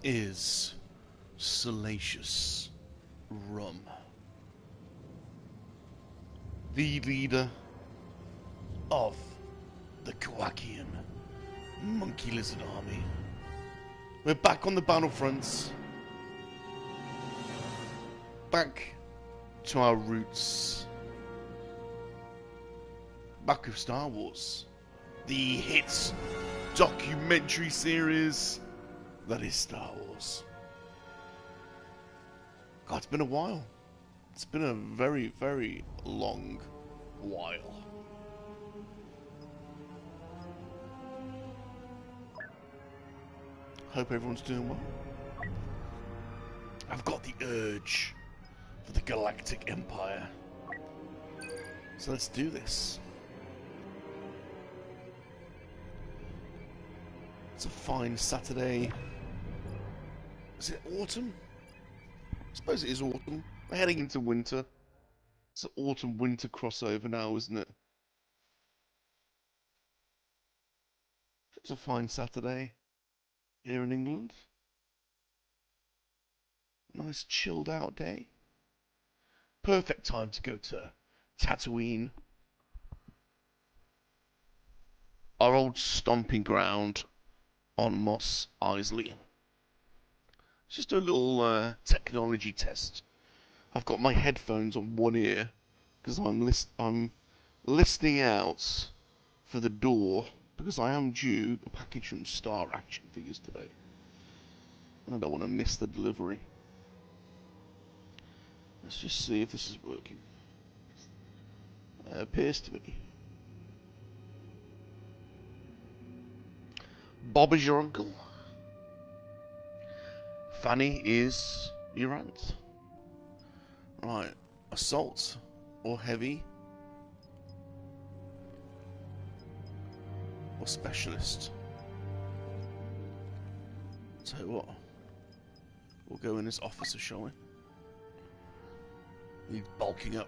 is Salacious Rum, the leader of the Kowakian Monkey-Lizard Army. We're back on the battlefronts, back to our roots, back with Star Wars, the hit documentary series that is Star Wars. God, it's been a while. It's been a very, very long while. Hope everyone's doing well. I've got the urge for the Galactic Empire. So let's do this. It's a fine Saturday. Is it autumn? I suppose it is autumn. We're heading into winter. It's an autumn-winter crossover now, isn't it? It's a fine Saturday here in England. Nice chilled out day. Perfect time to go to Tatooine. Our old stomping ground on Mos Eisley. Just a little technology test. I've got my headphones on one ear because I'm listening out for the door because I am due a package from Star Action Figures today. And I don't want to miss the delivery. Let's just see if this is working. Appears to be. Bob is your uncle. Fanny is your aunt. Right, assault or heavy or specialist. Tell you what, we'll go in as officer, shall we? He's bulking up.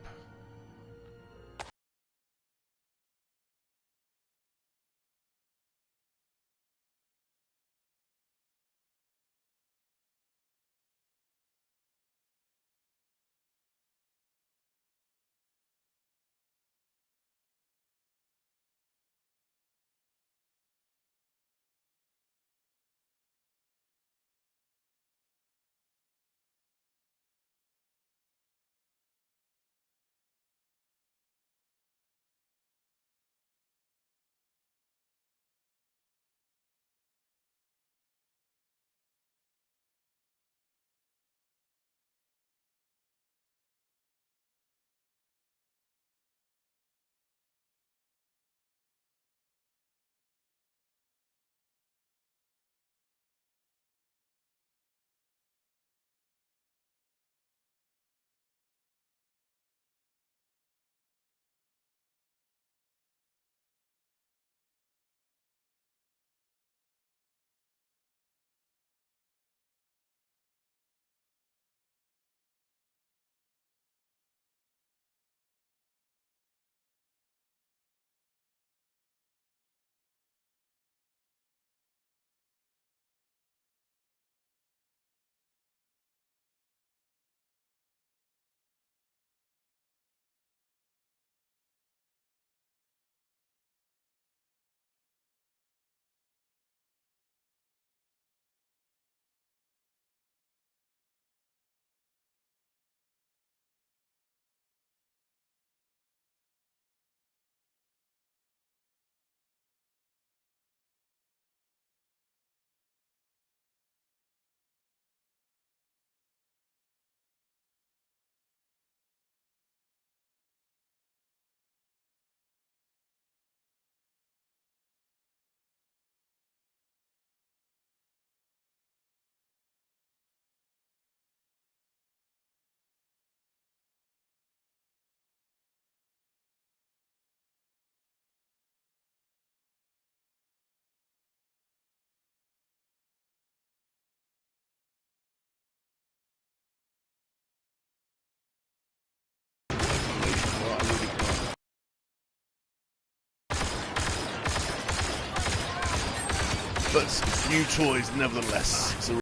But new toys, nevertheless. So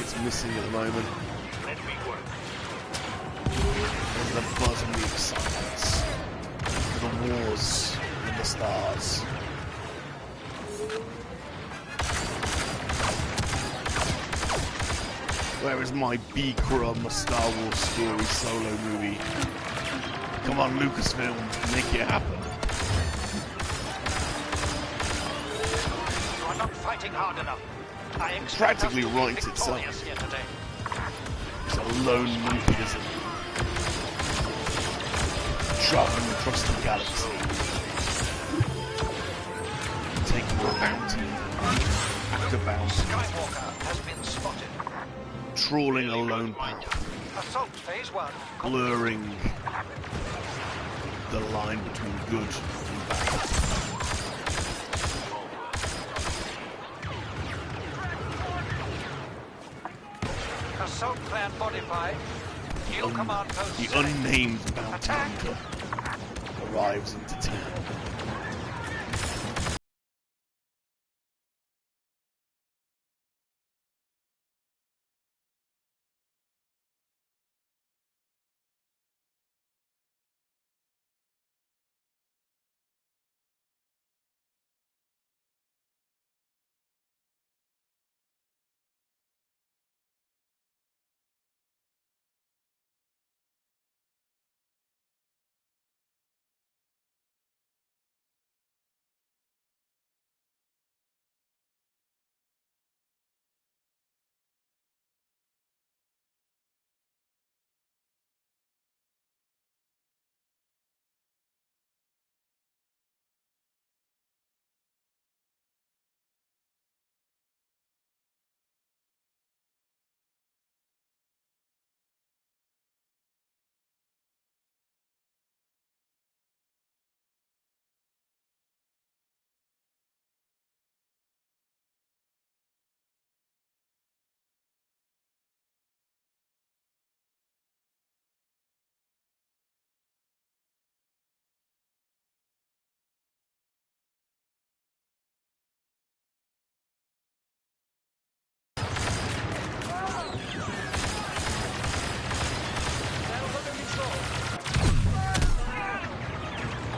it's missing at the moment. Let me work. And the buzz and the excitement. The wars in the stars. Where is my B-Crumb, a Star Wars story solo movie? Come on, Lucasfilm, make it happen. You are not fighting hard enough. I expect Practically us to writes be itself. victorious here today. It's a lone monkeyism. Traveling across the galaxy. Taking a bounty after bounty. Skywalker has been spotted. Trawling a lone path. Assault phase 1. Blurring the line between good and bad. Assault plan modified. New command post. The selected. unnamed bounty Attack. hunter arrives into town.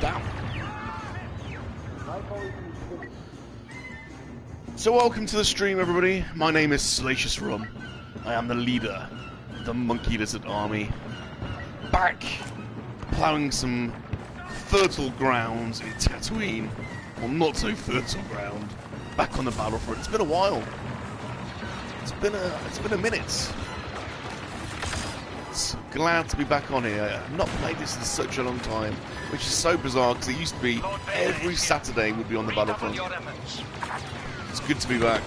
Damn. So welcome to the stream, everybody. My name is Salacious Rum. I am the leader of the Monkey-Lizard Army. Back, ploughing some fertile grounds in Tatooine. Well, not so fertile ground. Back on the Battlefront. It's been a while. It's been a minute. Glad to be back on here. I've not played this in such a long time, which is so bizarre because it used to be every Saturday would be on the Battlefront. It's good to be back.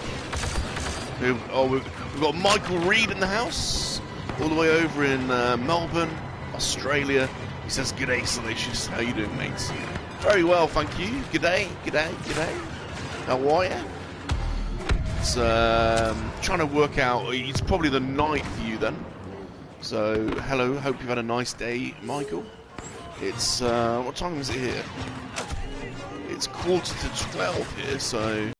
We've got Michael Reed in the house, all the way over in Melbourne, Australia. He says, "G'day, Salacious. How you doing, mates?" Very well, thank you. G'day, g'day, g'day. How are you? It's trying to work out. It's probably the night for you then. So, hello, hope you've had a nice day, Michael. It's, what time is it here? It's 11:45 here, so...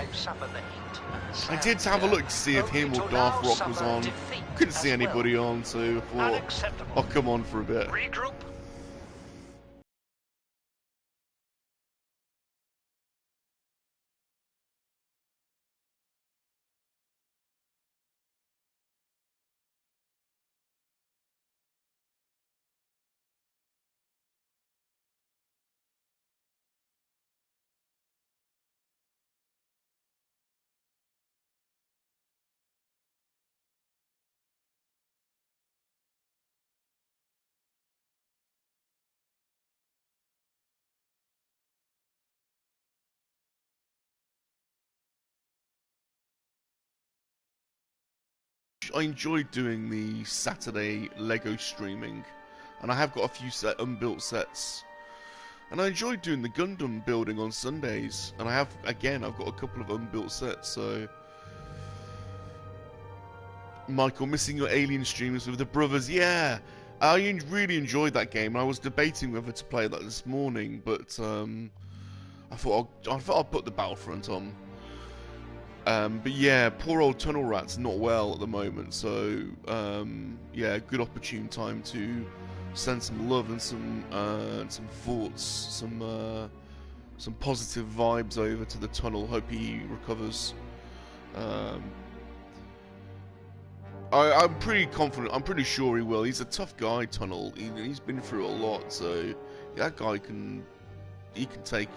I've suffered the heat. I did have a look to see if him or Darth Rock was on. Couldn't see anybody on, so I thought, Unacceptable. I'll come on for a bit. Regroup. I enjoyed doing the Saturday Lego streaming, and I have got a few unbuilt sets. And I enjoyed doing the Gundam building on Sundays, and I've got a couple of unbuilt sets, so... Michael, missing your Alien streams with the brothers, yeah! I really enjoyed that game. I was debating whether to play that this morning, but I thought I'll put the Battlefront on. But yeah, poor old Tunnel Rat's not well at the moment, so yeah, good opportune time to send some love and some thoughts, some positive vibes over to the Tunnel. Hope he recovers. I'm pretty confident. I'm pretty sure he will. He's a tough guy, Tunnel. He's been through a lot, so that guy can take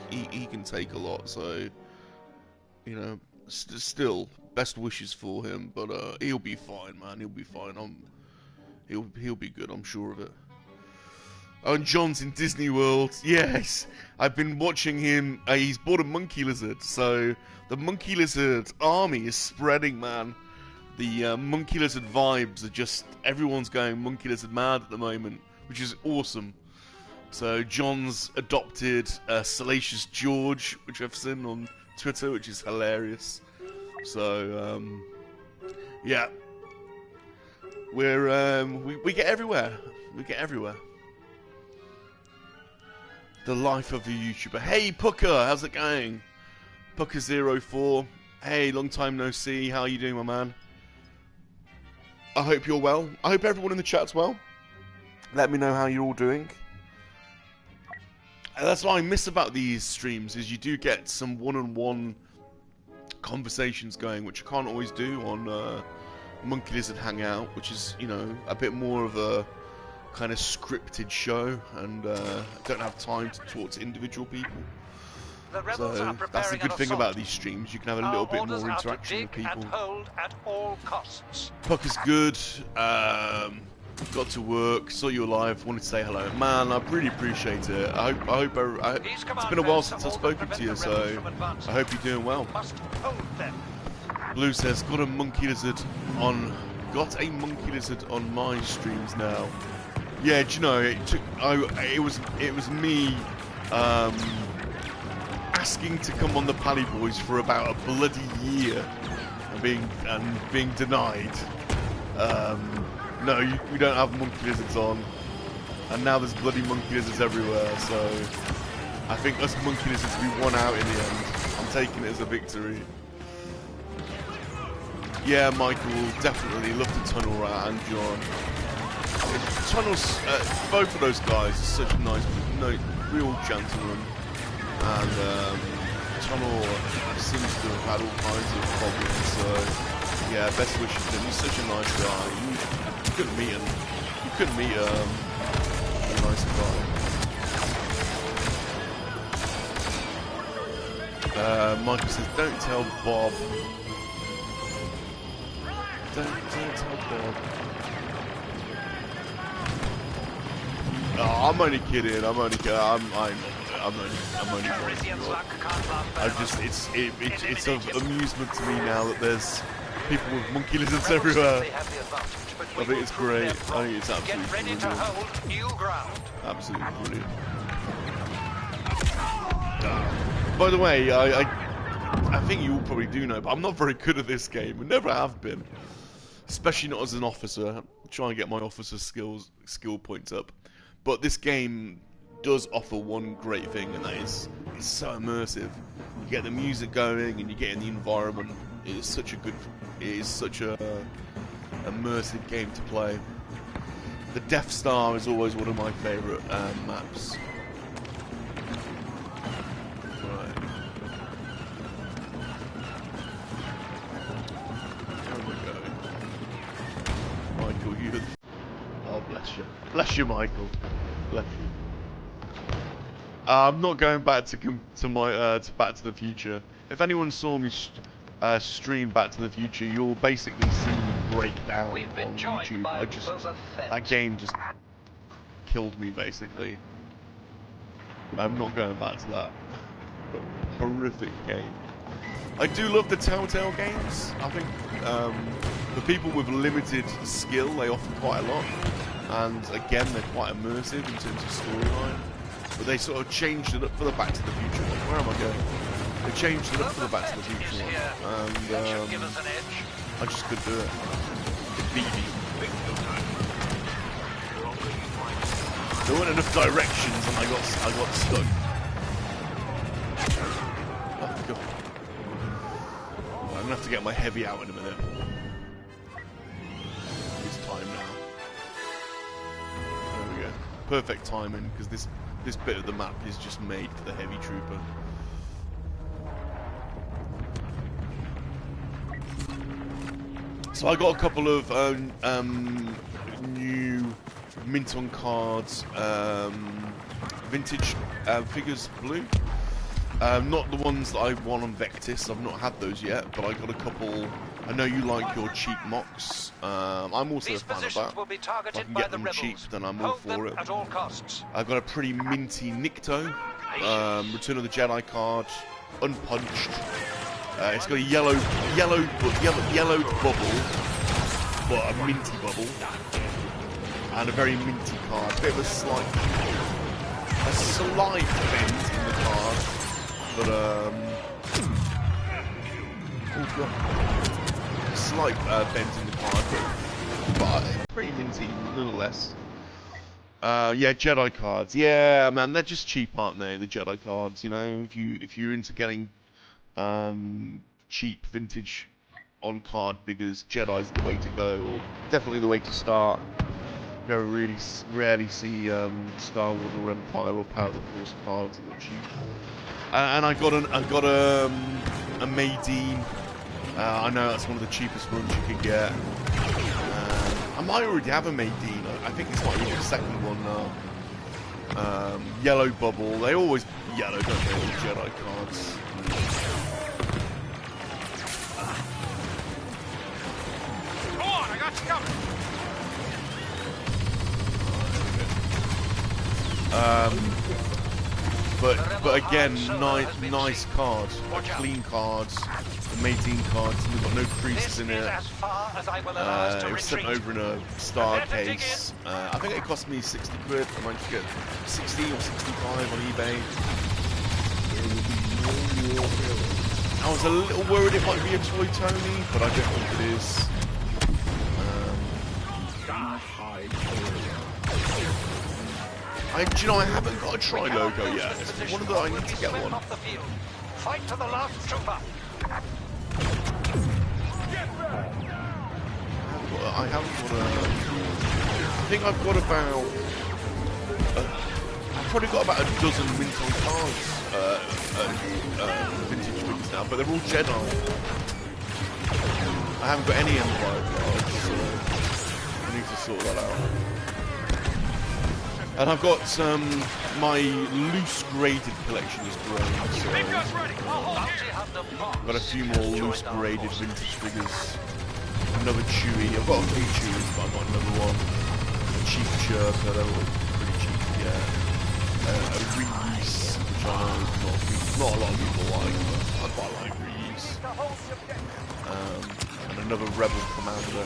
a lot. So you know. Still, best wishes for him, but he'll be fine, man. He'll be fine. He'll be good. I'm sure of it. Oh, and John's in Disney World. Yes, I've been watching him. He's bought a Monkey-Lizard, so the Monkey-Lizard Army is spreading, man. The Monkey-Lizard vibes are just everyone's going Monkey-Lizard mad at the moment, which is awesome. So John's adopted Salacious George, which I've seen on Twitter, which is hilarious. So yeah, we get everywhere. We get everywhere. The life of a YouTuber. Hey Pucker, how's it going? Pucker04. Hey, long time no see. How are you doing, my man? I hope you're well. I hope everyone in the chat's well. Let me know how you're all doing. That's what I miss about these streams, is you do get some one-on-one conversations going, which I can't always do on Monkey-Lizard Hangout, which is, you know, a bit more of a kind of scripted show, and I don't have time to talk to individual people. So that's the good thing about these streams, you can have a little bit more interaction with people. Puck is good. Got to work, saw you alive, wanted to say hello. Man, I really appreciate it. It's been a while since I've spoken to you, so I hope you're doing well. Blue says, got a Monkey-Lizard on my streams now. Yeah, do you know, it was me asking to come on the Pally Boys for about a bloody year and being denied. No, we don't have Monkey-Lizards on, and now there's bloody Monkey-Lizards everywhere, so I think us Monkey-Lizards, we won out in the end. I'm taking it as a victory. Yeah, Michael, definitely love the Tunnel Rat and John. Tunnels, both of those guys are such nice, real gentlemen, and Tunnel seems to have had all kinds of problems, so yeah, best wishes to him. He's such a nice guy. You couldn't meet him. You couldn't meet a nice guy. Michael says, don't tell Bob. Don't tell Bob. Oh, I'm only kidding. I'm only kidding. I'm only kidding. It's of amusement to me now that there's people with Monkey-Lizards everywhere. I think it's great. I think it's absolutely brilliant. Absolutely brilliant. By the way, I think you all probably do know, but I'm not very good at this game. I never have been. Especially not as an officer. I'm trying to get my officer skill points up. But this game does offer one great thing, and that is it's so immersive. You get the music going, and you get in the environment. It is such a immersive game to play. The Death Star is always one of my favourite maps. Right. Where am I going? Michael, you. Oh, bless you. Bless you, Michael. Bless you. I'm not going back to Back to the Future. If anyone saw me stream Back to the Future, you'll basically see me break down on YouTube. That game just killed me, basically. I'm not going back to that. Horrific game. I do love the Telltale games. I think for people with limited skill, they offer quite a lot. And again, they're quite immersive in terms of storyline. But they sort of changed it up for the Back to the Future one. Where am I going? They changed it up for the Back to the Future one. And I just couldn't do it. It beat me. There weren't enough directions and I got stuck. Oh god. I'm gonna have to get my heavy out in a minute. It's time now. There we go. Perfect timing, because this bit of the map is just made for the heavy trooper. So I got a couple of new mint on cards, vintage figures blue. Not the ones that I won on Vectis. I've not had those yet, but I got a couple. I know you like your cheap mocks. I'm also a fan of that. If I can get them cheap, then I'm all for it. I've got a pretty minty Nikto, Return of the Jedi card, unpunched. It's got a yellow bubble, but a minty bubble, and a very minty card. A bit of a slight bend in the card, but oh god. Slight bend in the card, but pretty minty nonetheless. Yeah, Jedi cards. Yeah, man, they're just cheap, aren't they? The Jedi cards, you know. If you're into getting cheap vintage on card figures, Jedi's the way to go, or definitely the way to start. You really rarely see Star Wars or Empire or Power of the Force cards that are cheap. And I got a Maydeen. I know that's one of the cheapest ones you can get. I might already have a Maydeen. I think this might be the second one now. Yellow bubble. They always yellow, don't they? All Jedi cards. Go on, I got you covered. But again, nice cards, clean cards, the Maydeen cards. They've got no creases in it. It was sent over in a star case. I think it cost me 60 quid. I managed to get 60 or 65 on eBay. I was a little worried it might be a Toy Tony, but I don't think it is. Do you know, I haven't got a Tri logo yet. It's one of the I need to get one. Fight to the last trooper. I haven't got a. I think I've got about. I've probably got about a dozen mint on cards, vintage figures now, but they're all Jedi. I haven't got any Empire cards, so I need to sort that out. And I've got my loose graded collection is growing, so I've got a few more loose graded vintage figures. Another Chewie. I've got a few Chewies, but I've got another one. A cheap Chirper, they're all pretty cheap, yeah. A Reese, which I know not a lot of people like, but I quite like Reese. And another Rebel Commander.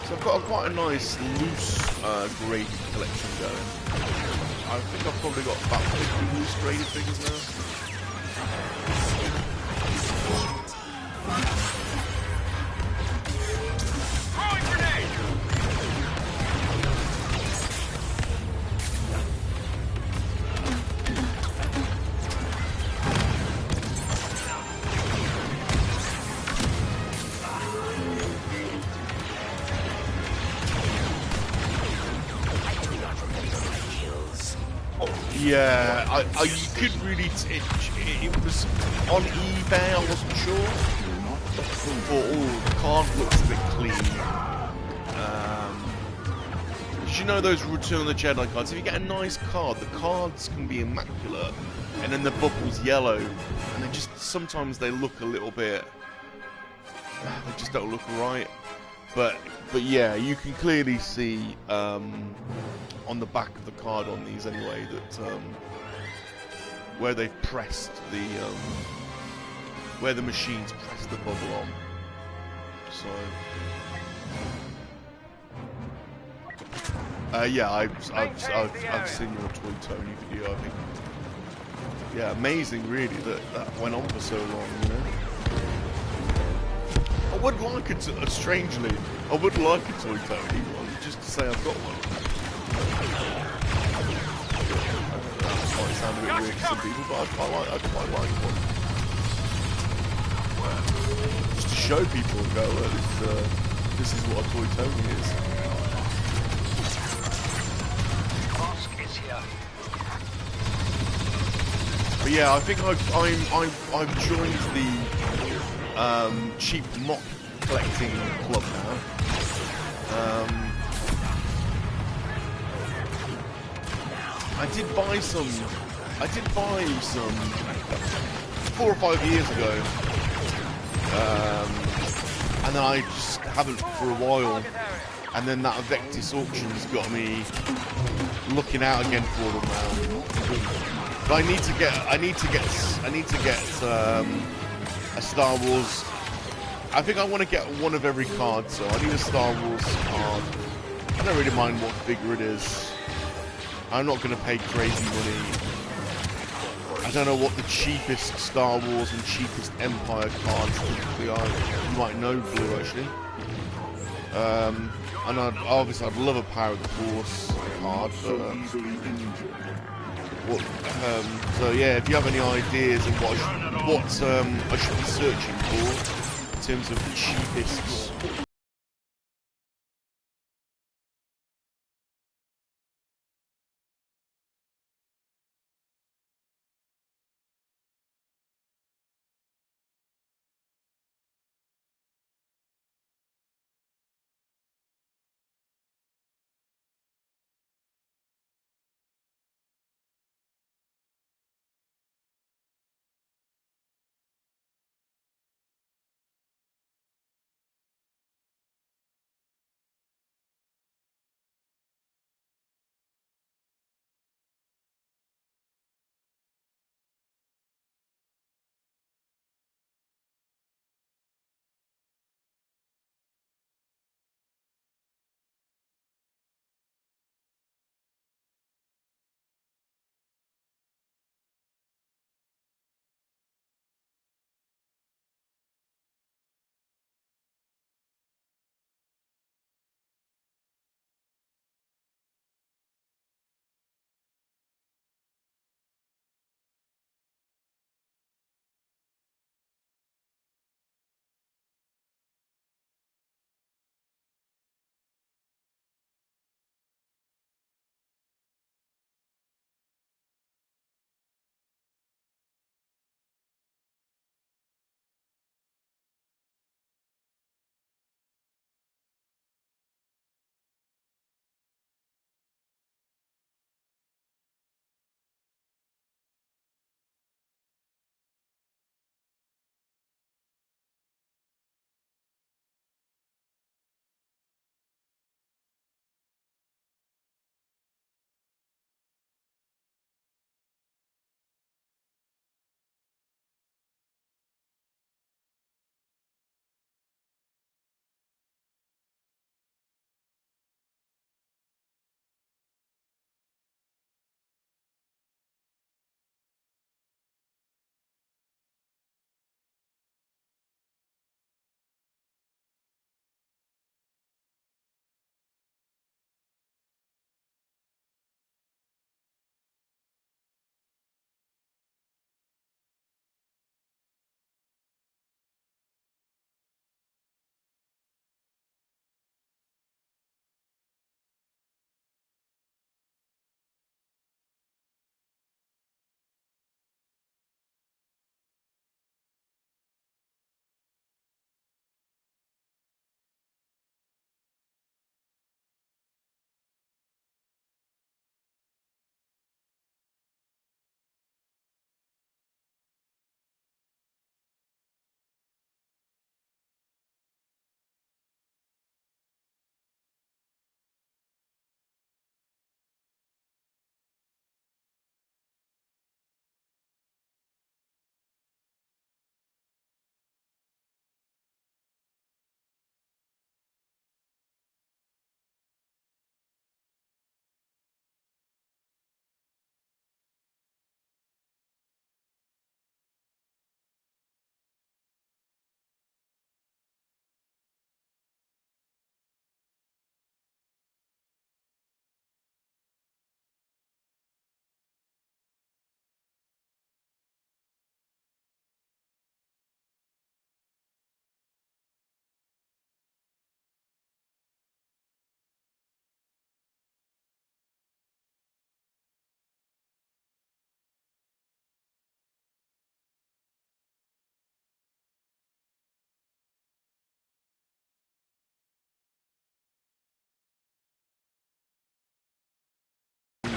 So I've got quite a nice loose graded collection going. I think I've probably got about 50 loose graded figures now. Throwing grenade! Yeah, you could really. It was on eBay. I wasn't sure. But the card looks a bit clean. Did you know those Return of the Jedi cards? If you get a nice card, the cards can be immaculate, and then the bubble's yellow, and they just sometimes they look a little bit. They just don't look right. But yeah, you can clearly see on the back of the card on these anyway that where they've pressed the where the machines pressed the bubble on. So yeah, I've seen your Toy Tony video. I think yeah, amazing really that went on for so long. You know. I would like it to, strangely, I would like a Toy Tony one, just to say I've got one. That might sound a bit weird to some people, but I quite like one. Just to show people and go, look, this is what a Toy Tony is. But yeah, I think I've joined the cheap mock collecting club now. I did buy some 4 or 5 years ago, and then I just haven't for a while. And then that Vectis auction's got me looking out again for them now. But I need to get a Star Wars. I think I want to get one of every card, so I need a Star Wars card. I don't really mind what figure it is. I'm not going to pay crazy money. I don't know what the cheapest Star Wars and cheapest Empire cards typically are. You might know, Blue, actually. And I'd love a Power of the Force card, but so yeah, if you have any ideas of what I should be searching for in terms of the cheapest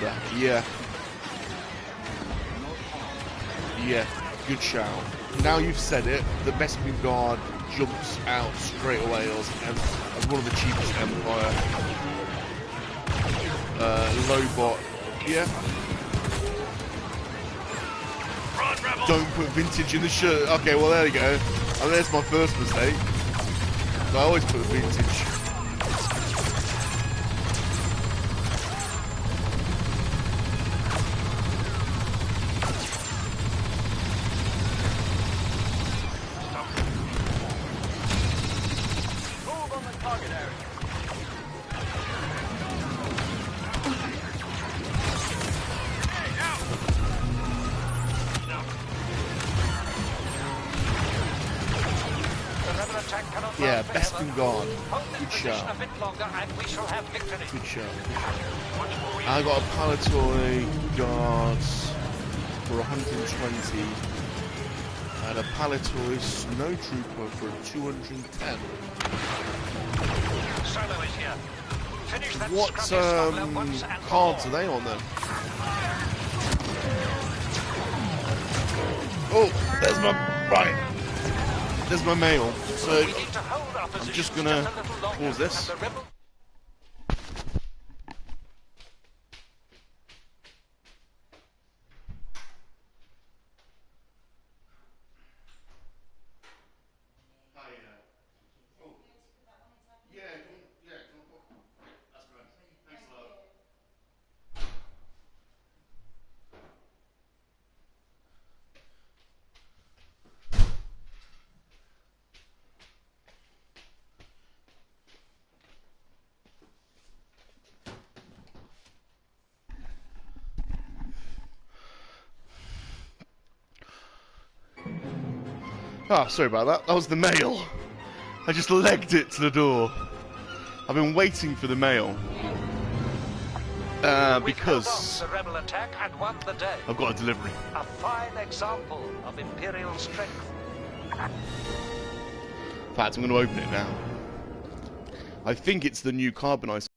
that. Yeah. Yeah, good shout. Now you've said it, the Bespin Guard jumps out straight away as one of the cheapest Empire. Lobot, yeah. Don't put vintage in the shirt. Okay, well there you go. And there's my first mistake. I always put vintage. Yeah, Bespin Guard. Good shot. Good shot. I got a Palatoy Guards for 120 and a Palatoy Snow Trooper for 210. Solo is here. Finish that What cards are they on then? Oh, there's my there's my mail. So I'm just gonna pause this. Ah, sorry about that. That was the mail. I just legged it to the door. I've been waiting for the mail. Because the rebel attack and won the day. I've got a delivery. A fine example of Imperial strength. In fact, I'm going to open it now. I think it's the new carbonized.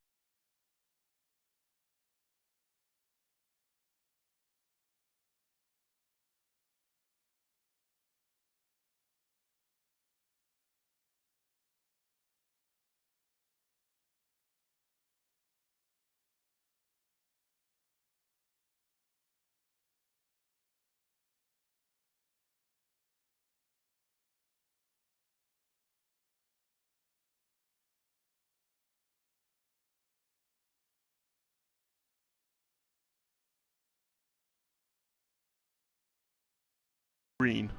Green.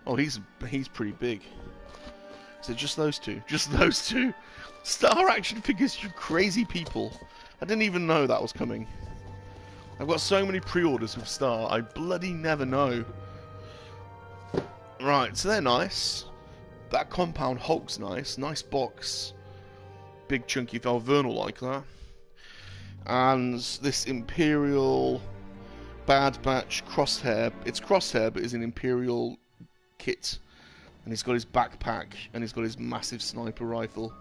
Oh, he's pretty big. Is it just those two? Just those two? Star action figures, you crazy people. I didn't even know that was coming. I've got so many pre-orders with Star, I bloody never know. Right, so they're nice. That compound Hulk's nice. Nice box. Big chunky fell Vernal like that. And this Imperial Bad Batch Crosshair. It's Crosshair, but it's an Imperial kit. And he's got his backpack, and he's got his massive sniper rifle.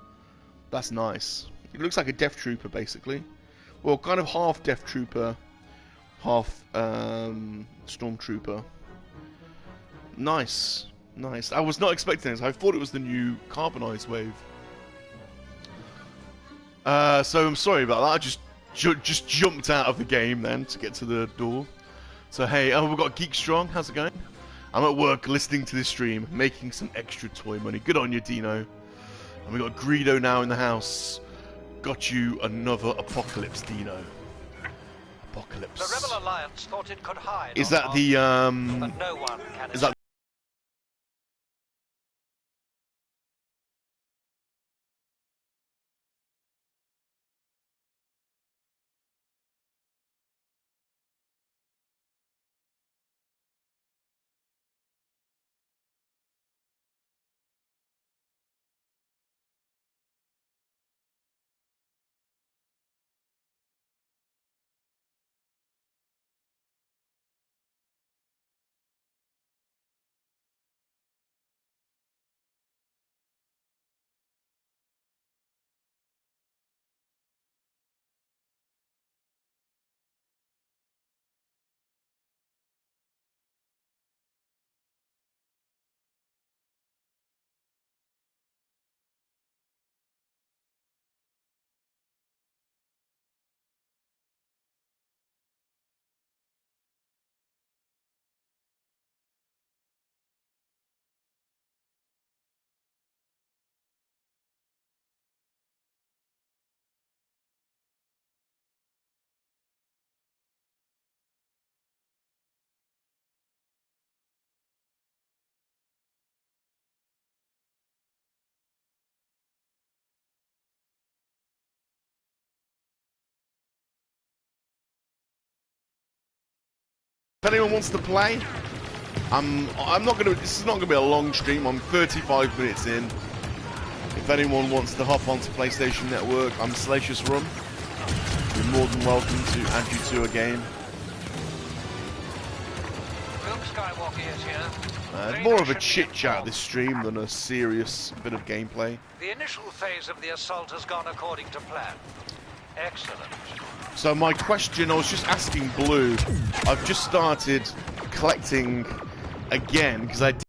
That's nice. It looks like a Death Trooper, basically. Well, kind of half Death Trooper, half Stormtrooper. Nice. Nice. I was not expecting this. I thought it was the new carbonized wave. So I'm sorry about that. I just jumped out of the game then to get to the door. So hey, we've got Geek Strong. How's it going? I'm at work listening to this stream, making some extra toy money. Good on you, Dino. And we got Greedo now in the house. Got you another Apocalypse, Dino. Apocalypse. The Rebel Alliance thought it could hide. Is that the but no one can is that If anyone wants to play, I'm not gonna. This is not gonna be a long stream. I'm 35 minutes in. If anyone wants to hop onto PlayStation Network, I'm SalaciousRum. You're more than welcome to add you to a game. It's more of a chit-chat this stream than a serious bit of gameplay. The initial phase of the assault has gone according to plan. Excellent. So my question, I was just asking Blue. I've just started collecting again because I did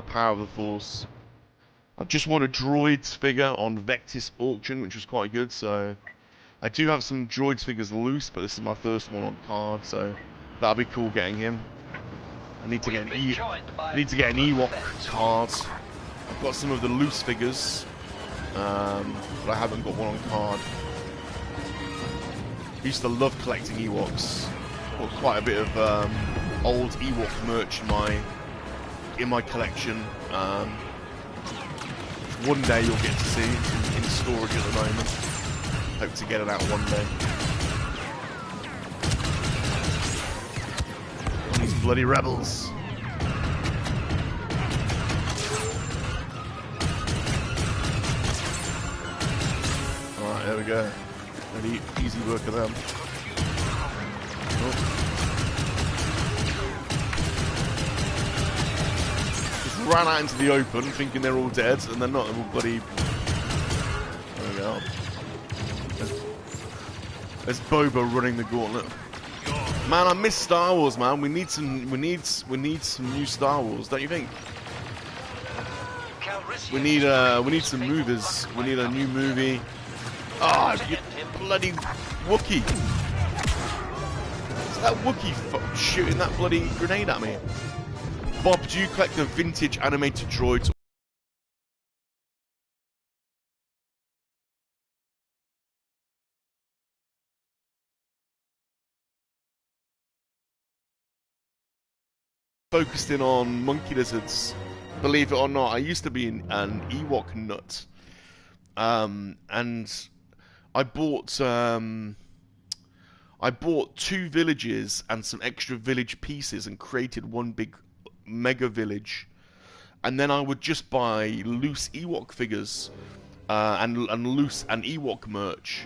Power of the Force. I just won a droids figure on Vectis auction, which was quite good. So I do have some droids figures loose, but this is my first one on card, so that'll be cool getting him. I need to get an Ewok card. I've got some of the loose figures, but I haven't got one on card. I used to love collecting Ewoks. Got quite a bit of old Ewok merch in my collection. One day you'll get to see. It's in storage at the moment. Hope to get it out one day. These bloody rebels. Alright, there we go. Really easy work of them. Oh. Ran out into the open thinking they're all dead, and they're not. They're all bloody. There we go. There's Boba running the gauntlet. Man, I miss Star Wars, man. We need some new Star Wars, don't you think? We need some movies. We need a new movie. Ah, oh, you bloody Wookiee! Is that Wookiee shooting that bloody grenade at me? Bob, do you collect the vintage animated droids? Focused in on monkey lizards. Believe it or not, I used to be an Ewok nut. And I bought 2 villages and some extra village pieces and created one big mega village, and then I would just buy loose Ewok figures and loose and Ewok merch.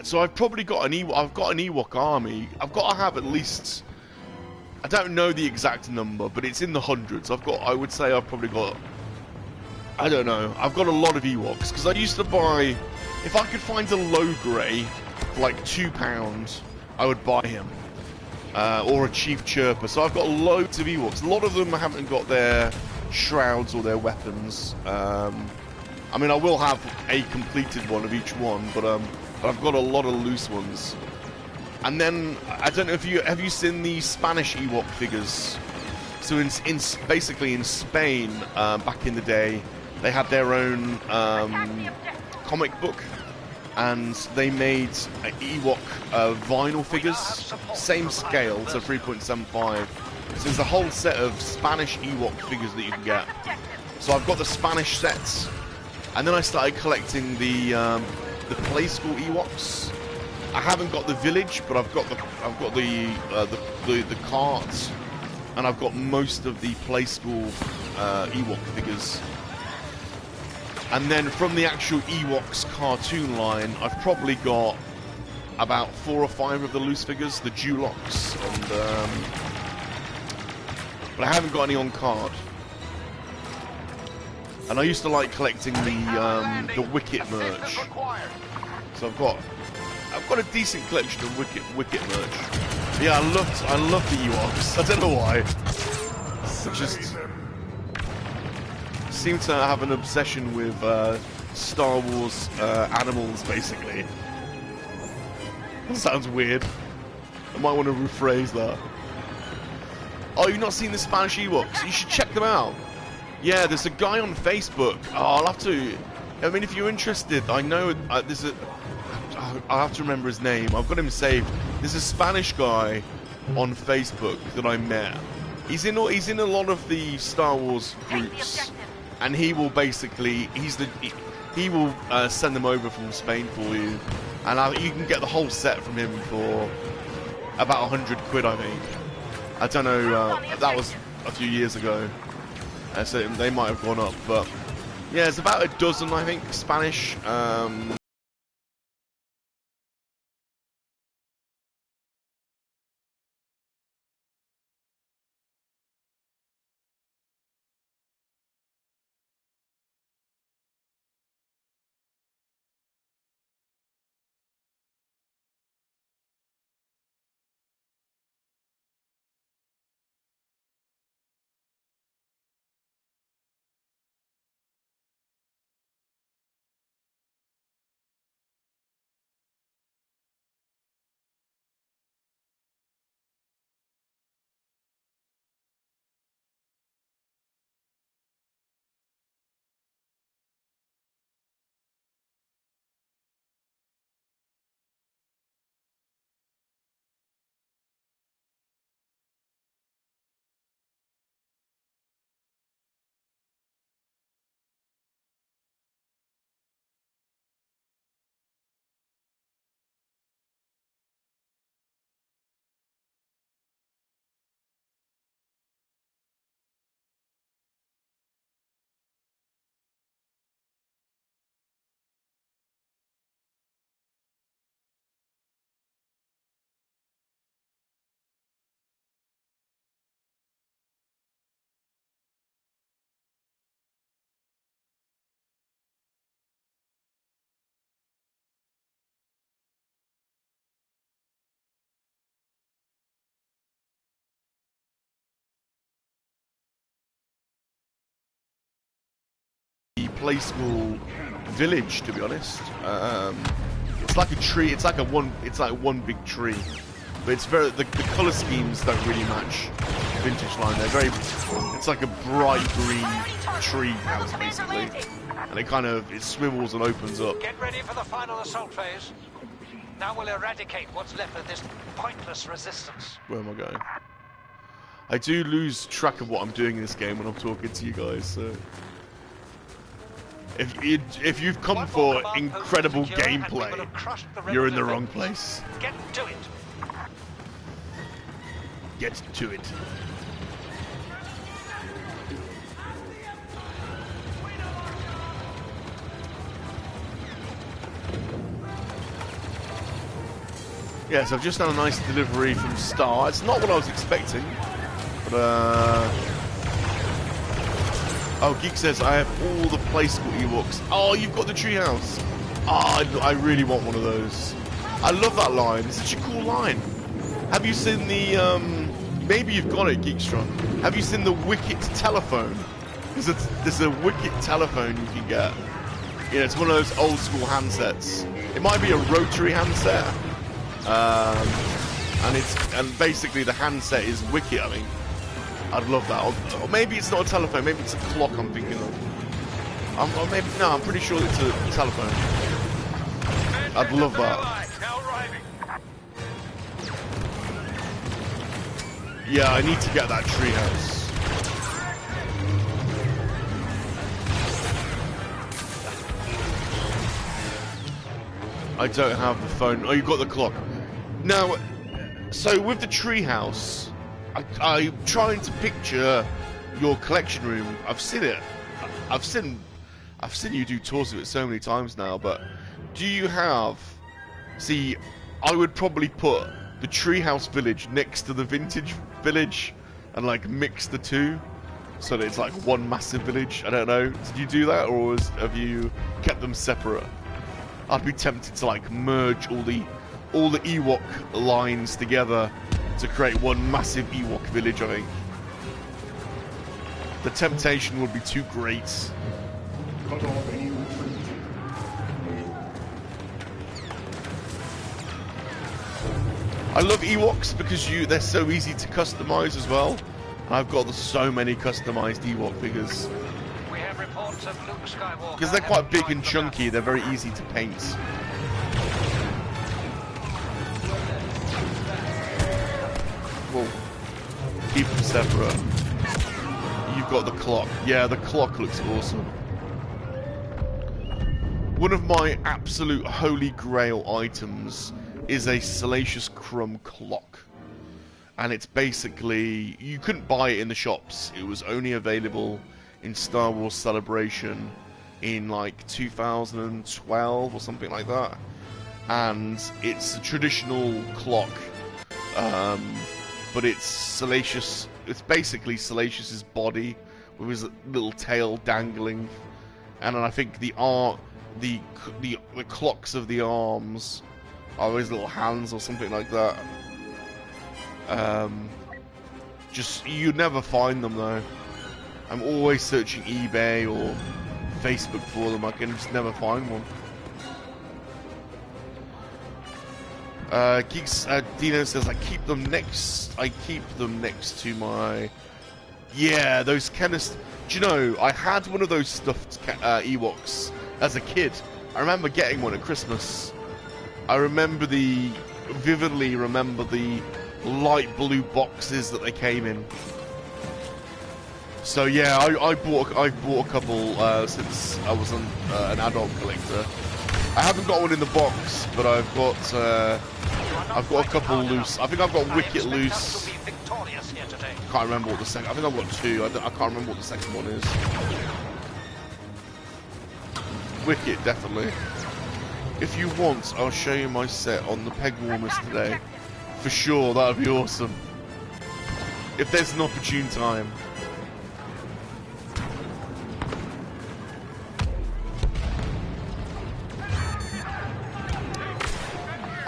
So I've probably got an Ewok army. I've got to have at least, I don't know the exact number, but it's in the hundreds. I would say I've probably got, I don't know, I've got a lot of Ewoks, because I used to buy, if I could find a low grey for like £2, I would buy him. Or a Chief Chirper. So I've got loads of Ewoks. A lot of them haven't got their shrouds or their weapons. I mean, I will have a completed one of each one, but I've got a lot of loose ones. And then I don't know if have you seen the Spanish Ewok figures? So basically in Spain back in the day, they had their own comic book. And they made Ewok vinyl figures, same scale, so 3.75. So there's a whole set of Spanish Ewok figures that you can get. So I've got the Spanish sets, And then I started collecting the play school Ewoks. I haven't got the village, but I've got the carts, and I've got most of the play school Ewok figures. And then from the actual Ewoks cartoon line, I've probably got about 4 or 5 of the loose figures, the Dulocs, and but I haven't got any on card. And I used to like collecting the Wicket merch, so I've got a decent collection of Wicket merch. Yeah, I love the Ewoks. I don't know why. I just seem to have an obsession with Star Wars animals, basically. That sounds weird. I might want to rephrase that. Oh, you've not seen the Spanish Ewoks? You should check them out. Yeah, there's a guy on Facebook. Oh, I'll have to. I mean, if you're interested, I know there's a. I'll have to remember his name. I've got him saved. There's a Spanish guy on Facebook that I met. He's in a lot of the Star Wars groups, and he will basically he will send them over from Spain for you, and you can get the whole set from him for about 100 quid, I think. I don't know. That was a few years ago, so they might have gone up, but yeah, it's about a dozen, I think, Spanish. Play school village, to be honest. It's like a tree. It's like one big tree, but it's very the color schemes don't really match vintage line. They're very. It's like a bright green tree house basically, and it swivels and opens up. Get ready for the final assault phase. Now we'll eradicate what's left of this pointless resistance. Where am I going? I do lose track of what I'm doing in this game when I'm talking to you guys. So. If you've come for incredible gameplay, you're in the wrong place. Get to it. Get to it. Yes, I've just done a nice delivery from Star. It's not what I was expecting, but oh, Geek says, I have all the play school Ewoks. Oh, you've got the treehouse. Oh, I really want one of those. I love that line. It's such a cool line. Have you seen the, maybe you've got it, Geekstrom. Have you seen the Wicket telephone? There's a Wicket telephone you can get. You know, it's one of those old school handsets. It might be a rotary handset. And basically the handset is Wicket, I think. I'd love that. Or maybe it's not a telephone, maybe it's a clock I'm thinking of. I'm pretty sure it's a telephone. I'd love that. Yeah, I need to get that treehouse. I don't have the phone. Oh, you got the clock. Now, so with the treehouse, I'm trying to picture your collection room. I've seen it. I've seen you do tours of it so many times now. But do you have? See, I would probably put the treehouse village next to the vintage village, and like mix the two, so that it's like one massive village. I don't know. Did you do that, or have you kept them separate? I'd be tempted to like merge all the Ewok lines together to create one massive Ewok village, I think. The temptation would be too great. I love Ewoks because they're so easy to customize as well. And I've got so many customized Ewok figures. We have reports of Luke Skywalker. Because they're quite big and chunky, they're very easy to paint. Well, keep them separate. You've got the clock. Yeah, the clock looks awesome. One of my absolute holy grail items is a Salacious Rum clock. And it's basically, you couldn't buy it in the shops. It was only available in Star Wars Celebration in like 2012 or something like that. And it's a traditional clock, but it's Salacious. It's basically Salacious's body with his little tail dangling, and then I think the clocks of the arms are his little hands or something like that. Just you never find them though. I'm always searching eBay or Facebook for them. I can just never find one. Dino says I keep them next to my. Yeah, those kind of. Do you know? I had one of those stuffed Ewoks as a kid. I remember getting one at Christmas. I vividly remember the light blue boxes that they came in. So yeah, I've bought a couple since I was an adult collector. I haven't got one in the box, but I've got a couple loose. I think I've got Wicket loose. Can't remember what the second. I think I've got two. I can't remember what the second one is. Wicket, definitely. If you want, I'll show you my set on the peg warmers today. For sure, that would be awesome. If there's an opportune time.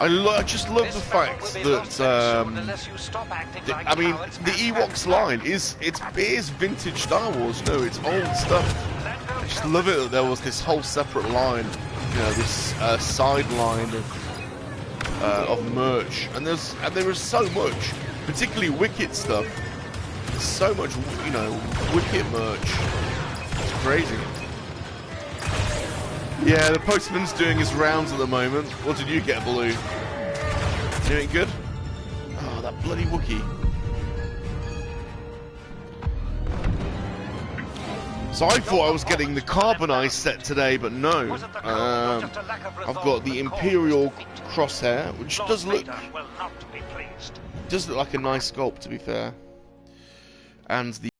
I just love the fact that I mean the Ewoks line is vintage Star Wars. No, it's old stuff. I just love it that there was this whole separate line, you know, this side line of merch, and there is so much, particularly Wicket stuff. There's so much, you know, Wicket merch. It's crazy. Yeah, the postman's doing his rounds at the moment. What did you get, Baloo? Doing good? Oh, that bloody Wookiee. So I thought I was getting the carbonized set today, but no. I've got the Imperial crosshair, which does look like a nice sculpt, to be fair. And the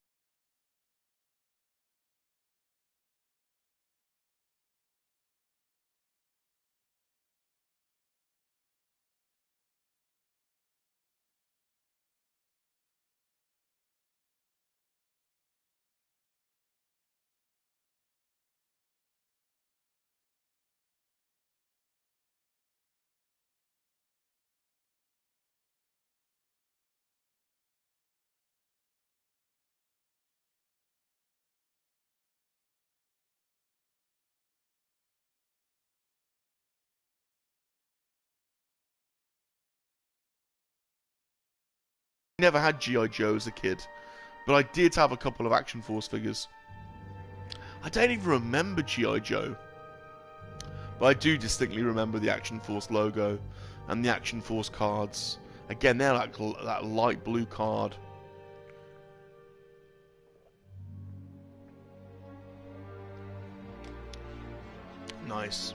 never had G.I. Joe as a kid, but I did have a couple of Action Force figures. I don't even remember G.I. Joe, but I do distinctly remember the Action Force logo and the Action Force cards. Again, they're like that light blue card. Nice.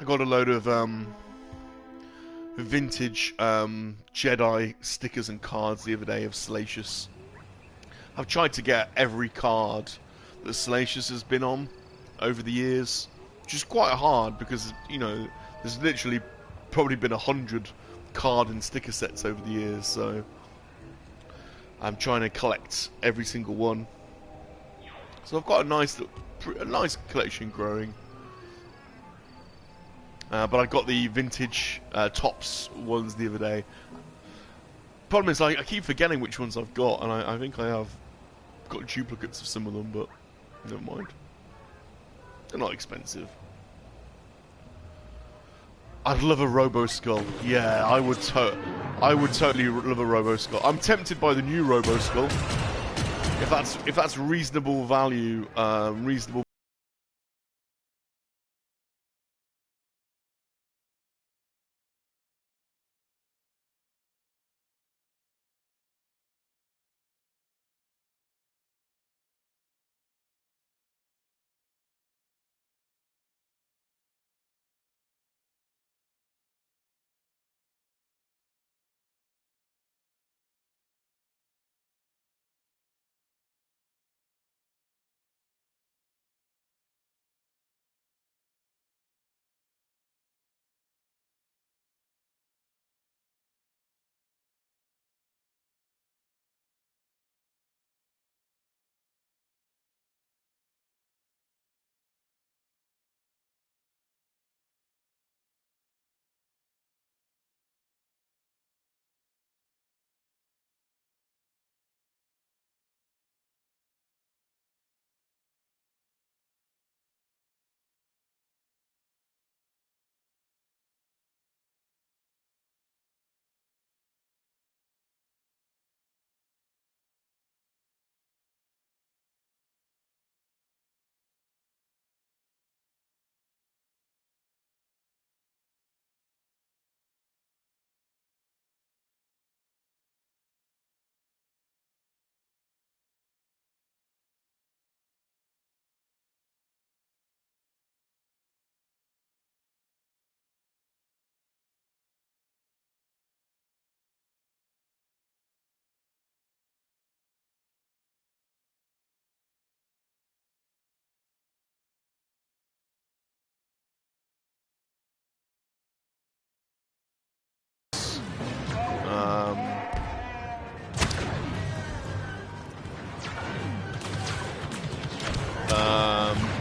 I got a load of vintage Jedi stickers and cards the other day of Salacious. I've tried to get every card that Salacious has been on over the years, which is quite hard because, you know, there's literally probably been 100 card and sticker sets over the years, so I'm trying to collect every single one. So I've got a nice collection growing. But I got the vintage Tops ones the other day. Problem is, I keep forgetting which ones I've got, and I think I have got duplicates of some of them, but never mind. They're not expensive. I'd love a Robo Skull. Yeah, I would totally love a Robo Skull. I'm tempted by the new Robo Skull. If that's reasonable value, reasonable.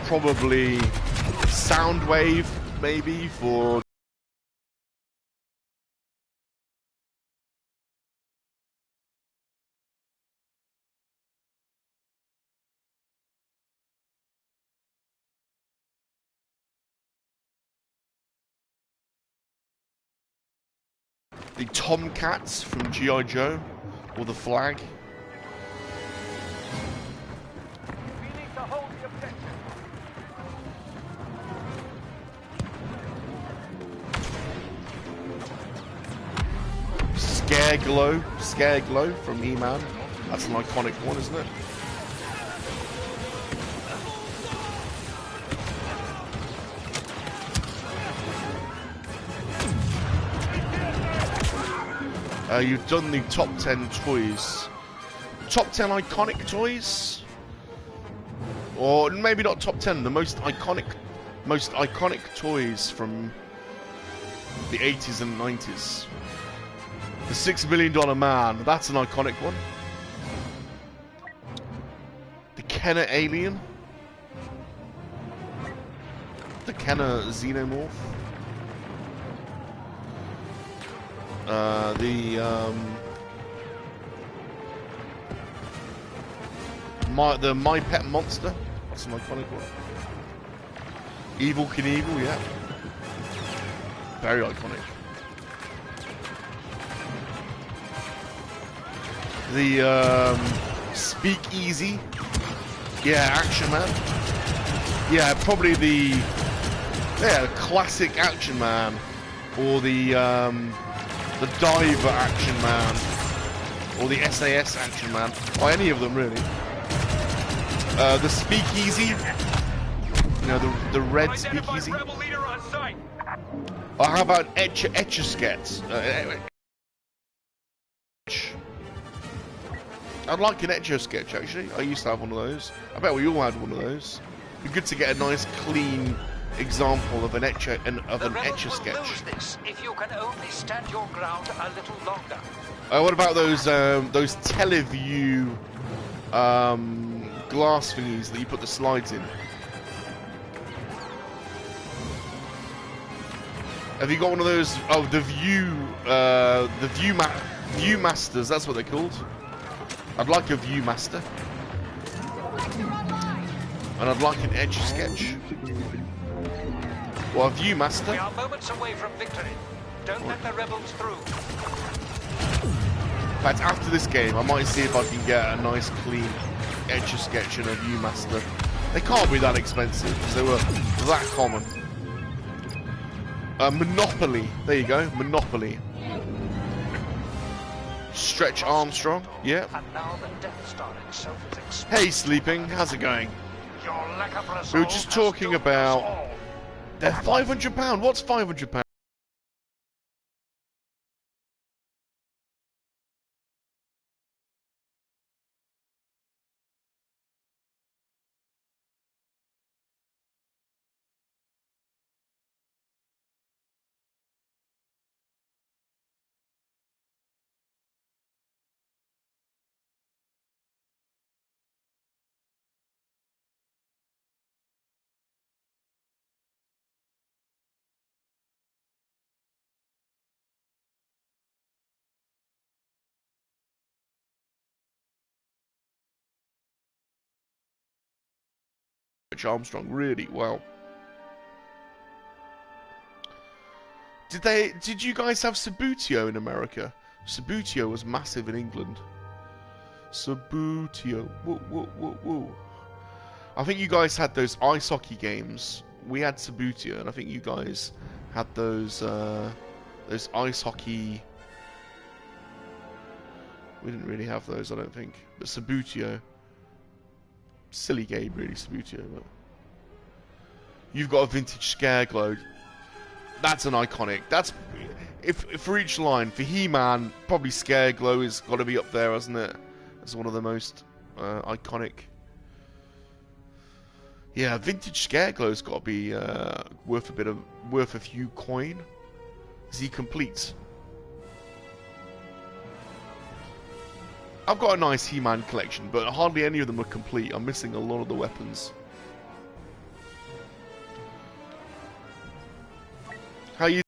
Probably Soundwave, maybe, for the Tomcats from G.I. Joe, or the Flag. Scare Glow from E-Man. That's an iconic one, isn't it? You've done the top 10 toys. Top 10 iconic toys? Or maybe not top 10, the most iconic toys from the 80s and 90s. The $6 Million Man, that's an iconic one. The Kenner Alien. The Kenner Xenomorph. The My Pet Monster, that's an iconic one. Evil Knievel, yeah. Very iconic. The Speakeasy, yeah, Action Man. Yeah, probably the classic Action Man, or the Diver Action Man, or the SAS Action Man, or any of them really. The Speakeasy, you know, the red Speakeasy. Rebel leader on site. Or how about Etch-a-Sketch? I'd like an Etch-a-Sketch, actually. I used to have one of those. I bet we all had one of those. It'd be good to get a nice, clean example of an Etch-a-Sketch. This if you can only stand your ground a little longer. What about those Teleview glass thingies that you put the slides in? Have you got one of those? Oh, the Viewmasters. That's what they're called. I'd like a Viewmaster, and I'd like an Etch-a-Sketch. Well, a Viewmaster. We are moments away from victory. Don't let the rebels through. In fact, after this game, I might see if I can get a nice, clean Etch-a-Sketch and a Viewmaster. They can't be that expensive because they were that common. Monopoly. There you go. Monopoly. Stretch Armstrong. Yeah. And now the Death Star itself is Hey, Sleeping. How's it going? Your lack of resolve We were just talking about... They're £500. What's £500? Armstrong, really well. Did you guys have Sabutio in America? Sabutio was massive in England. Sabutio. Woo, woo, woo, woo. I think you guys had those ice hockey games. We had Sabutio, and I think you guys had those ice hockey. We didn't really have those, I don't think. But Sabutio. Silly game, really, Sabutio. But you've got a vintage Scareglow. That's an iconic. That's if for each line for He-Man, probably Scareglow has got to be up there, hasn't it? As one of the most iconic. Yeah, vintage Scareglow's got to be worth a few coin. Is he complete? I've got a nice He-Man collection, but hardly any of them are complete. I'm missing a lot of the weapons. How you?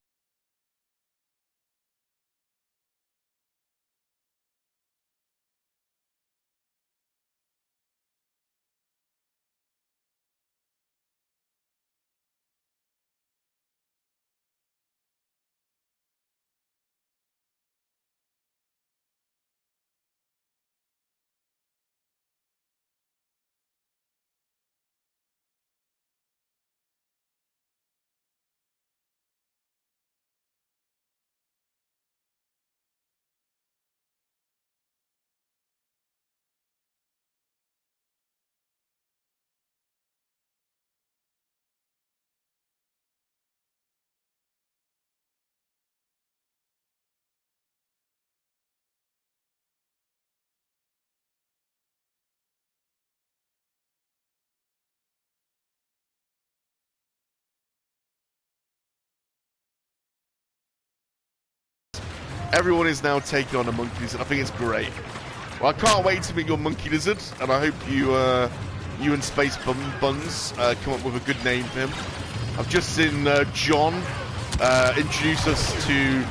Everyone is now taking on a Monkey-Lizard. I think it's great. Well, I can't wait to meet your Monkey-Lizard, and I hope you and Space Buns come up with a good name for him. I've just seen John introduce us to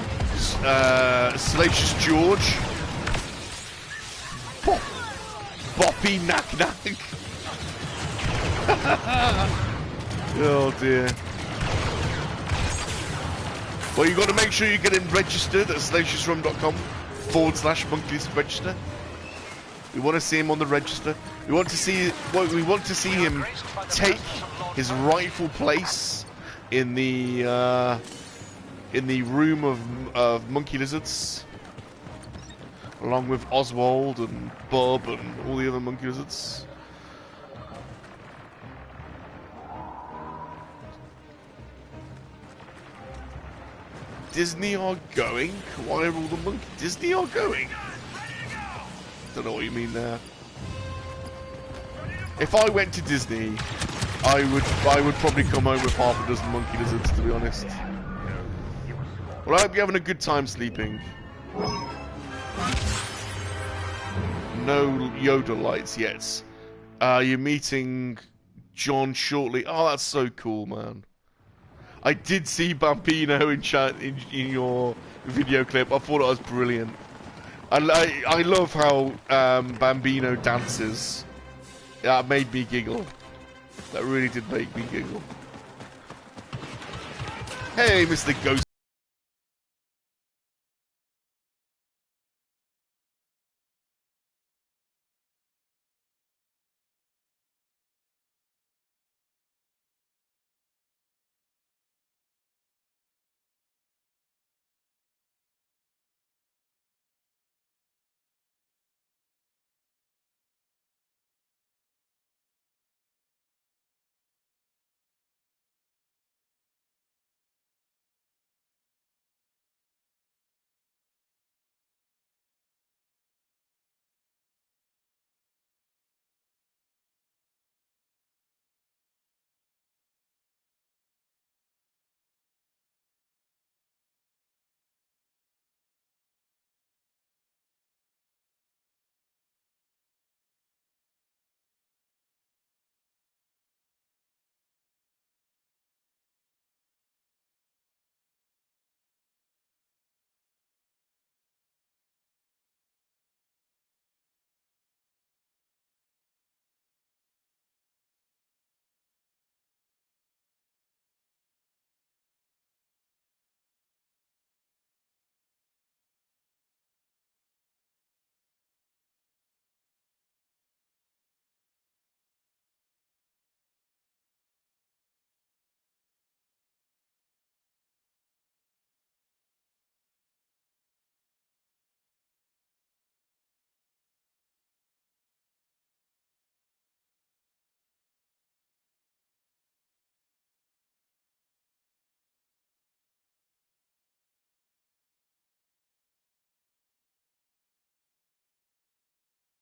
Salacious George. Boppy Knack Knack. Oh dear. Well, you've got to make sure you get him registered at SalaciousRum.com/Monkey-Lizard register. We want to see him on the register. We want to see him take his rightful place in the room of Monkey-Lizards, along with Oswald and Bob and all the other Monkey-Lizards. Disney are going? Why are all the monkeys? Disney are going? Don't know what you mean there. If I went to Disney, I would probably come home with half a dozen monkey lizards, to be honest. Well, I hope you're having a good time sleeping. No Yoda lights yet. You're meeting John shortly. Oh, that's so cool, man. I did see Bambino in chat in your video clip. I thought it was brilliant. I love how Bambino dances. That made me giggle. That really did make me giggle. Hey, Mr. Ghost.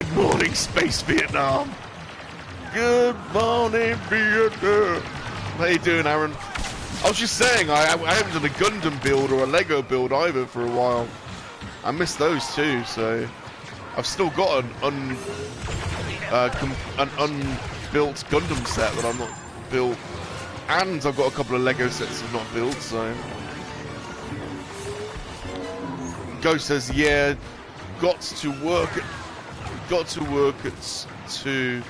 Good morning, Space Vietnam. Good morning, Vietnam. How you doing, Aaron? I was just saying, I haven't done a Gundam build or a Lego build either for a while. I missed those too, so I've still got an unbuilt Gundam set that I'm not built, and I've got a couple of Lego sets I've not built. So Ghost says, yeah, got to work at 2.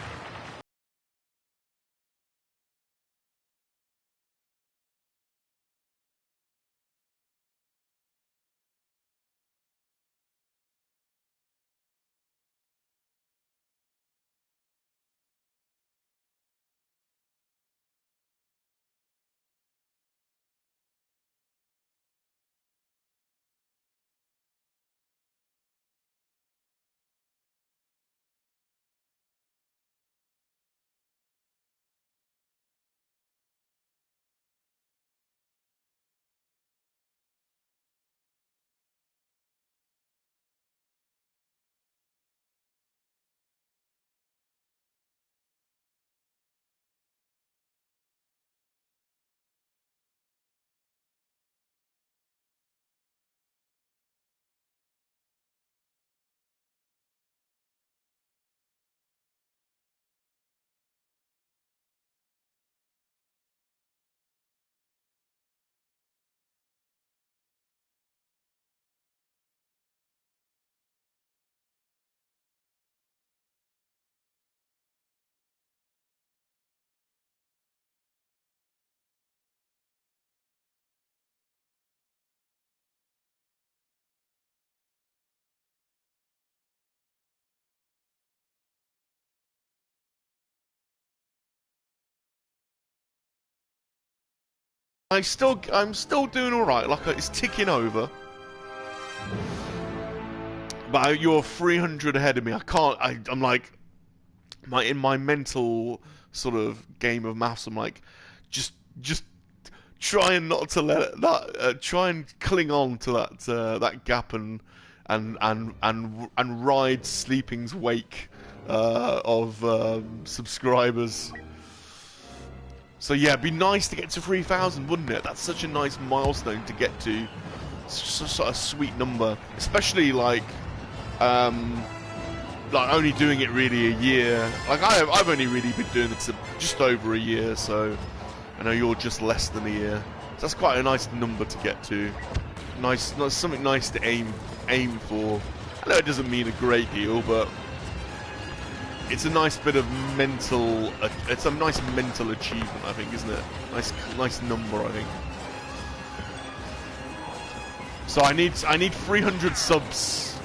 I'm still doing all right. Like it's ticking over, but you're 300 ahead of me. I can't. I'm like, in my mental sort of game of maths. I'm like, just trying not to let that try and cling on to that gap and ride Sleeping's wake of subscribers. So yeah, it'd be nice to get to 3,000, wouldn't it? That's such a nice milestone to get to. It's just sort of sweet number, especially like only doing it really a year. Like I've only really been doing it just over a year, so I know you're just less than a year. So that's quite a nice number to get to. Nice, something nice to aim for. I know it doesn't mean a great deal, but it's a nice bit of mental. It's a nice mental achievement, I think, isn't it? Nice number, I think. So I need 300 subs,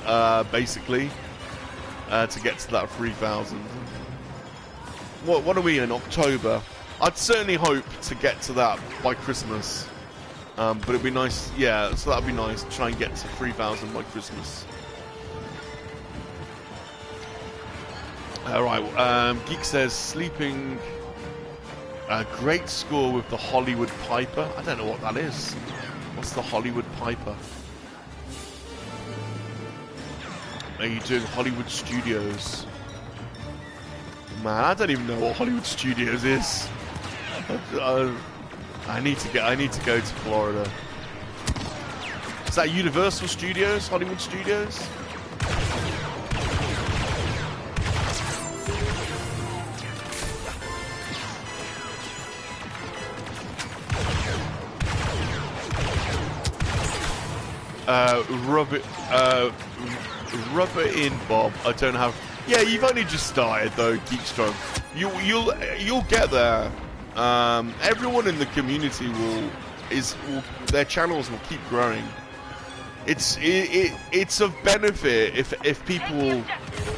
basically, to get to that 3,000. What are we in October? I'd certainly hope to get to that by Christmas. But it'd be nice, yeah. So that'd be nice to try and get to 3,000 by Christmas. Alright, Geek says, Sleeping, great score with the Hollywood Piper. I don't know what that is. What's the Hollywood Piper? Are you doing Hollywood Studios? Man, I don't even know what Hollywood Studios is. I need to go to Florida. Is that Universal Studios? Hollywood Studios? Rubber in, Bob. I don't have. Yeah, you've only just started though, Geekstrom. You'll get there. Everyone in the community their channels will keep growing. It's of benefit if people.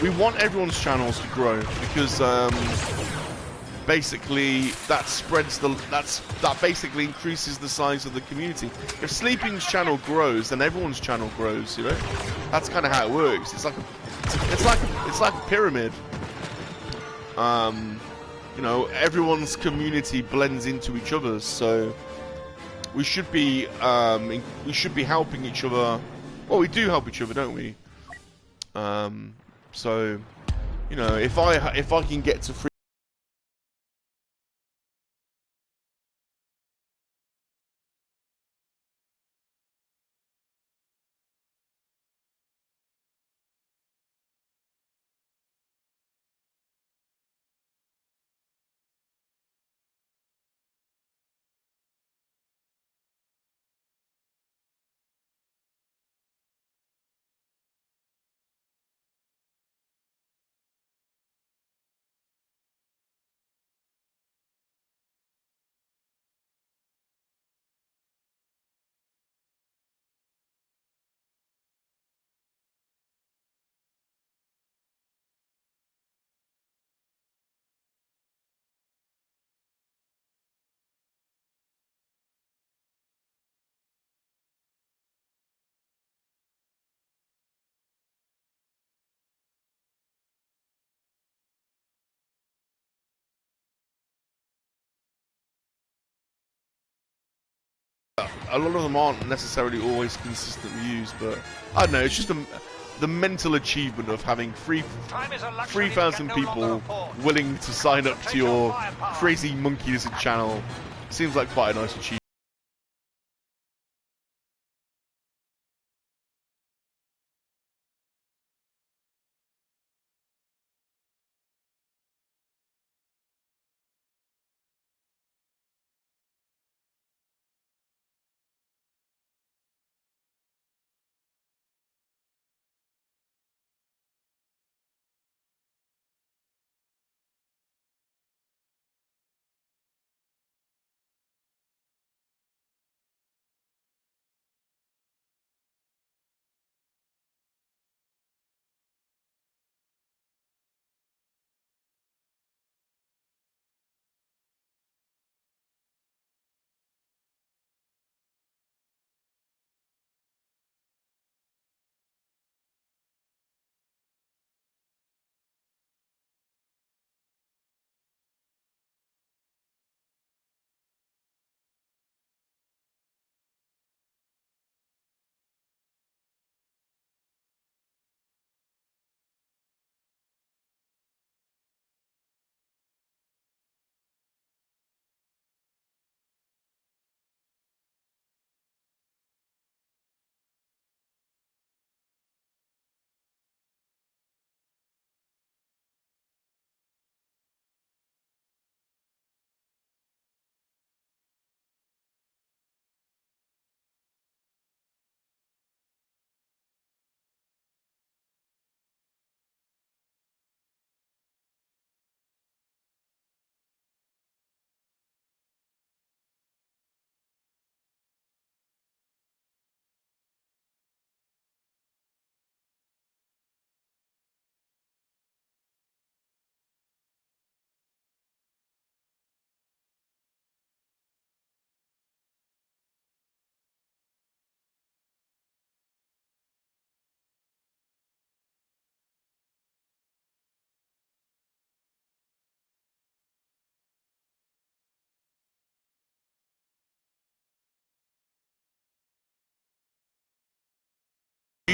We want everyone's channels to grow because basically that basically increases the size of the community. If Sleeping's channel grows, then everyone's channel grows. You know, that's kind of how it works. It's like a pyramid. You know, everyone's community blends into each other's, so we should be helping each other. Well, we do help each other, don't we? So, you know, if I can get to free. A lot of them aren't necessarily always consistent views, but I don't know. It's just the mental achievement of having 3,000 people willing to sign up to your crazy Monkey-Lizard channel. Seems like quite a nice achievement.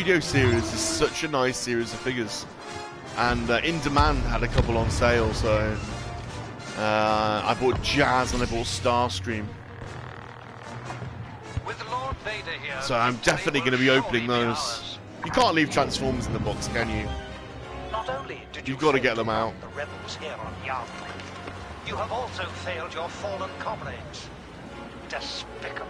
video series is such a nice series of figures, and In Demand had a couple on sale, so I bought Jazz and I bought Starstream. With Lord Vader here, So I'm definitely going to be opening those. You can't leave Transformers in the box, can you? Not only did You've got to get them out. The rebels here on Yavin, you have also failed your fallen comrades. Despicable.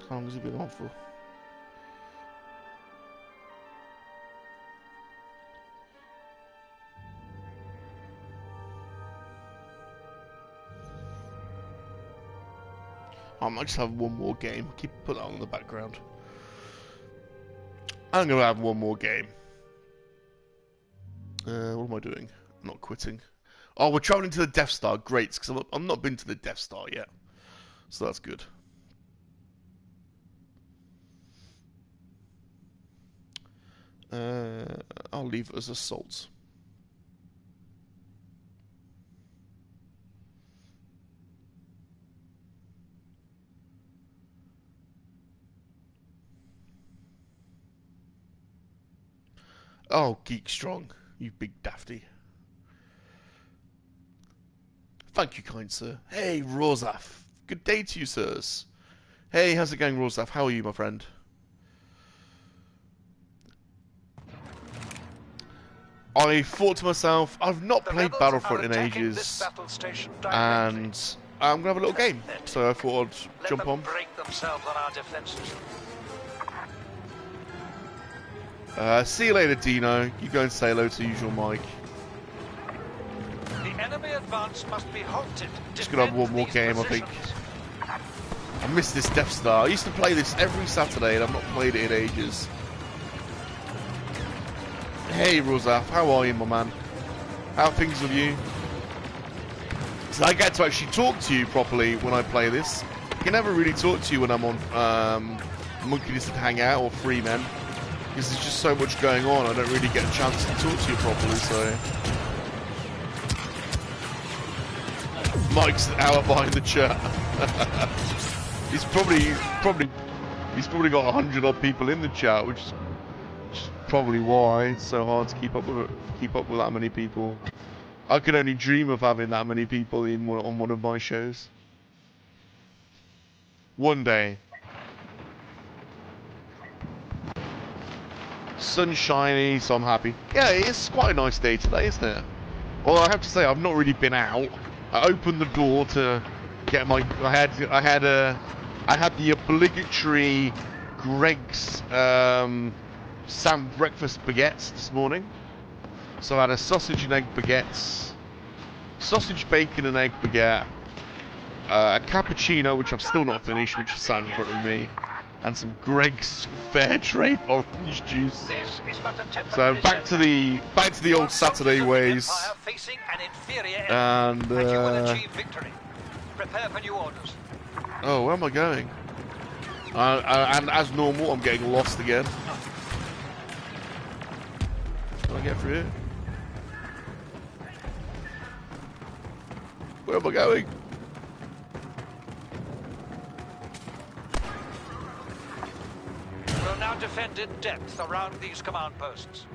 How long has it been on for? I might just have one more game. Put that on in the background. I'm gonna have one more game. What am I doing? I'm not quitting. Oh, we're traveling to the Death Star. Great, because I've not been to the Death Star yet, so that's good. I'll leave it as assault. Oh, Geek Strong, you big dafty. Thank you, kind sir. Hey, Rosaf. Good day to you, sirs. Hey, how's it going, Rosaf? How are you, my friend? I thought to myself, I've not played Battlefront in ages, and I'm going to have a little game. So I thought I'd jump on. Break themselves on our defenses. See you later, Dino. You go and say hello to usual Mike. The enemy advance must be halted. Just gonna have one more game, I think. I miss this Death Star. I used to play this every Saturday, and I've not played it in ages. Hey, Rosaf, how are you, my man? How are things with you? So I get to actually talk to you properly when I play this. I can never really talk to you when I'm on Monkey-Lizard Hangout or Free Men, because there's just so much going on. I don't really get a chance to talk to you properly. So Mike's an hour behind the chat. he's probably got 100 odd people in the chat, which is probably why it's so hard to keep up with that many people. I could only dream of having that many people on one of my shows. One day. Sunshiny, so I'm happy. Yeah, it's quite a nice day today, isn't it? Well, I have to say I've not really been out. I opened the door to get my. I had the obligatory Greg's Sam breakfast baguettes this morning. So I had a sausage and egg baguettes, sausage, bacon and egg baguette, a cappuccino, which I've still not finished, which is sat in front of me, and some Greg's fair trade orange juice. So back to the old Saturday ways. And prepare for new orders. Oh, where am I going? And as normal, I'm getting lost again. Can I get through here? Where am I going? We'll now defend in depth around these command posts.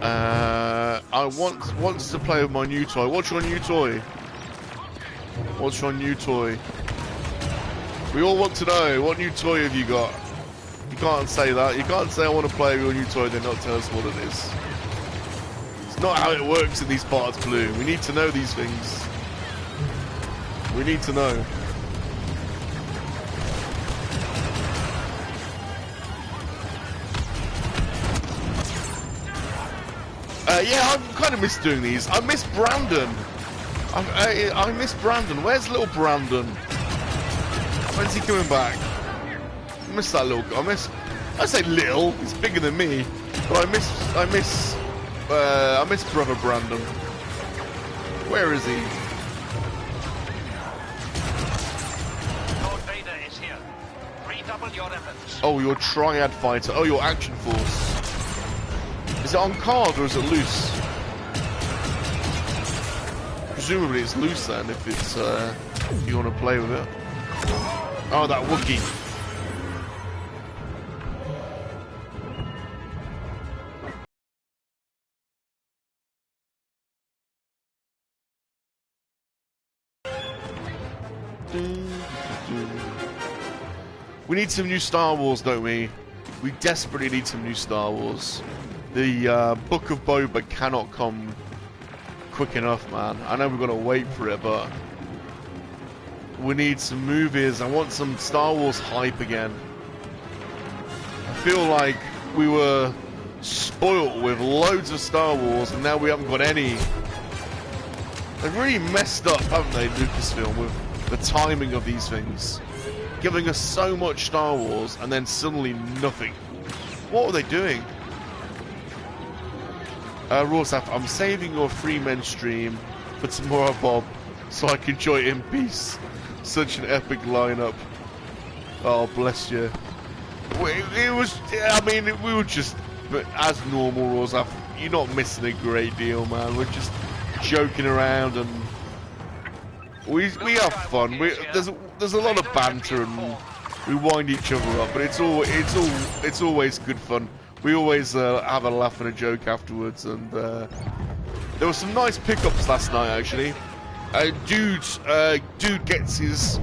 I want to play with my new toy. What's your new toy? What's your new toy? We all want to know, what new toy have you got? You can't say that. You can't say I want to play with your new toy, then not tell us what it is. It's not how it works in these parts, Blue. We need to know these things. We need to know. Yeah, I kind of miss doing these. I miss Brandon. I miss Brandon. Where's little Brandon? When's he coming back? I miss that little guy. I say little. He's bigger than me. But I miss brother Brandon. Where is he? Lord Vader is here. Redouble your efforts. Oh, your triad fighter. Oh, your action force. Is it on card or is it loose? Presumably it's loose then, if it's if you want to play with it. Oh, that Wookiee. We need some new Star Wars, don't we? We desperately need some new Star Wars. The Book of Boba cannot come quick enough, man. I know we've got to wait for it, but we need some movies. I want some Star Wars hype again. I feel like we were spoiled with loads of Star Wars, and now we haven't got any. They've really messed up, haven't they, Lucasfilm, with the timing of these things. Giving us so much Star Wars, and then suddenly nothing. What were they doing? Rawsaf, I'm saving your free men stream for tomorrow, Bob, so I can enjoy it in peace. Such an epic lineup. Oh, bless you. It was, I mean, we were just, but as normal, Rawsaf, you're not missing a great deal, man. We're just joking around and we have fun. There's a lot of banter and we wind each other up, but it's always good fun. We always have a laugh and a joke afterwards, and there were some nice pickups last night actually. Dude gets his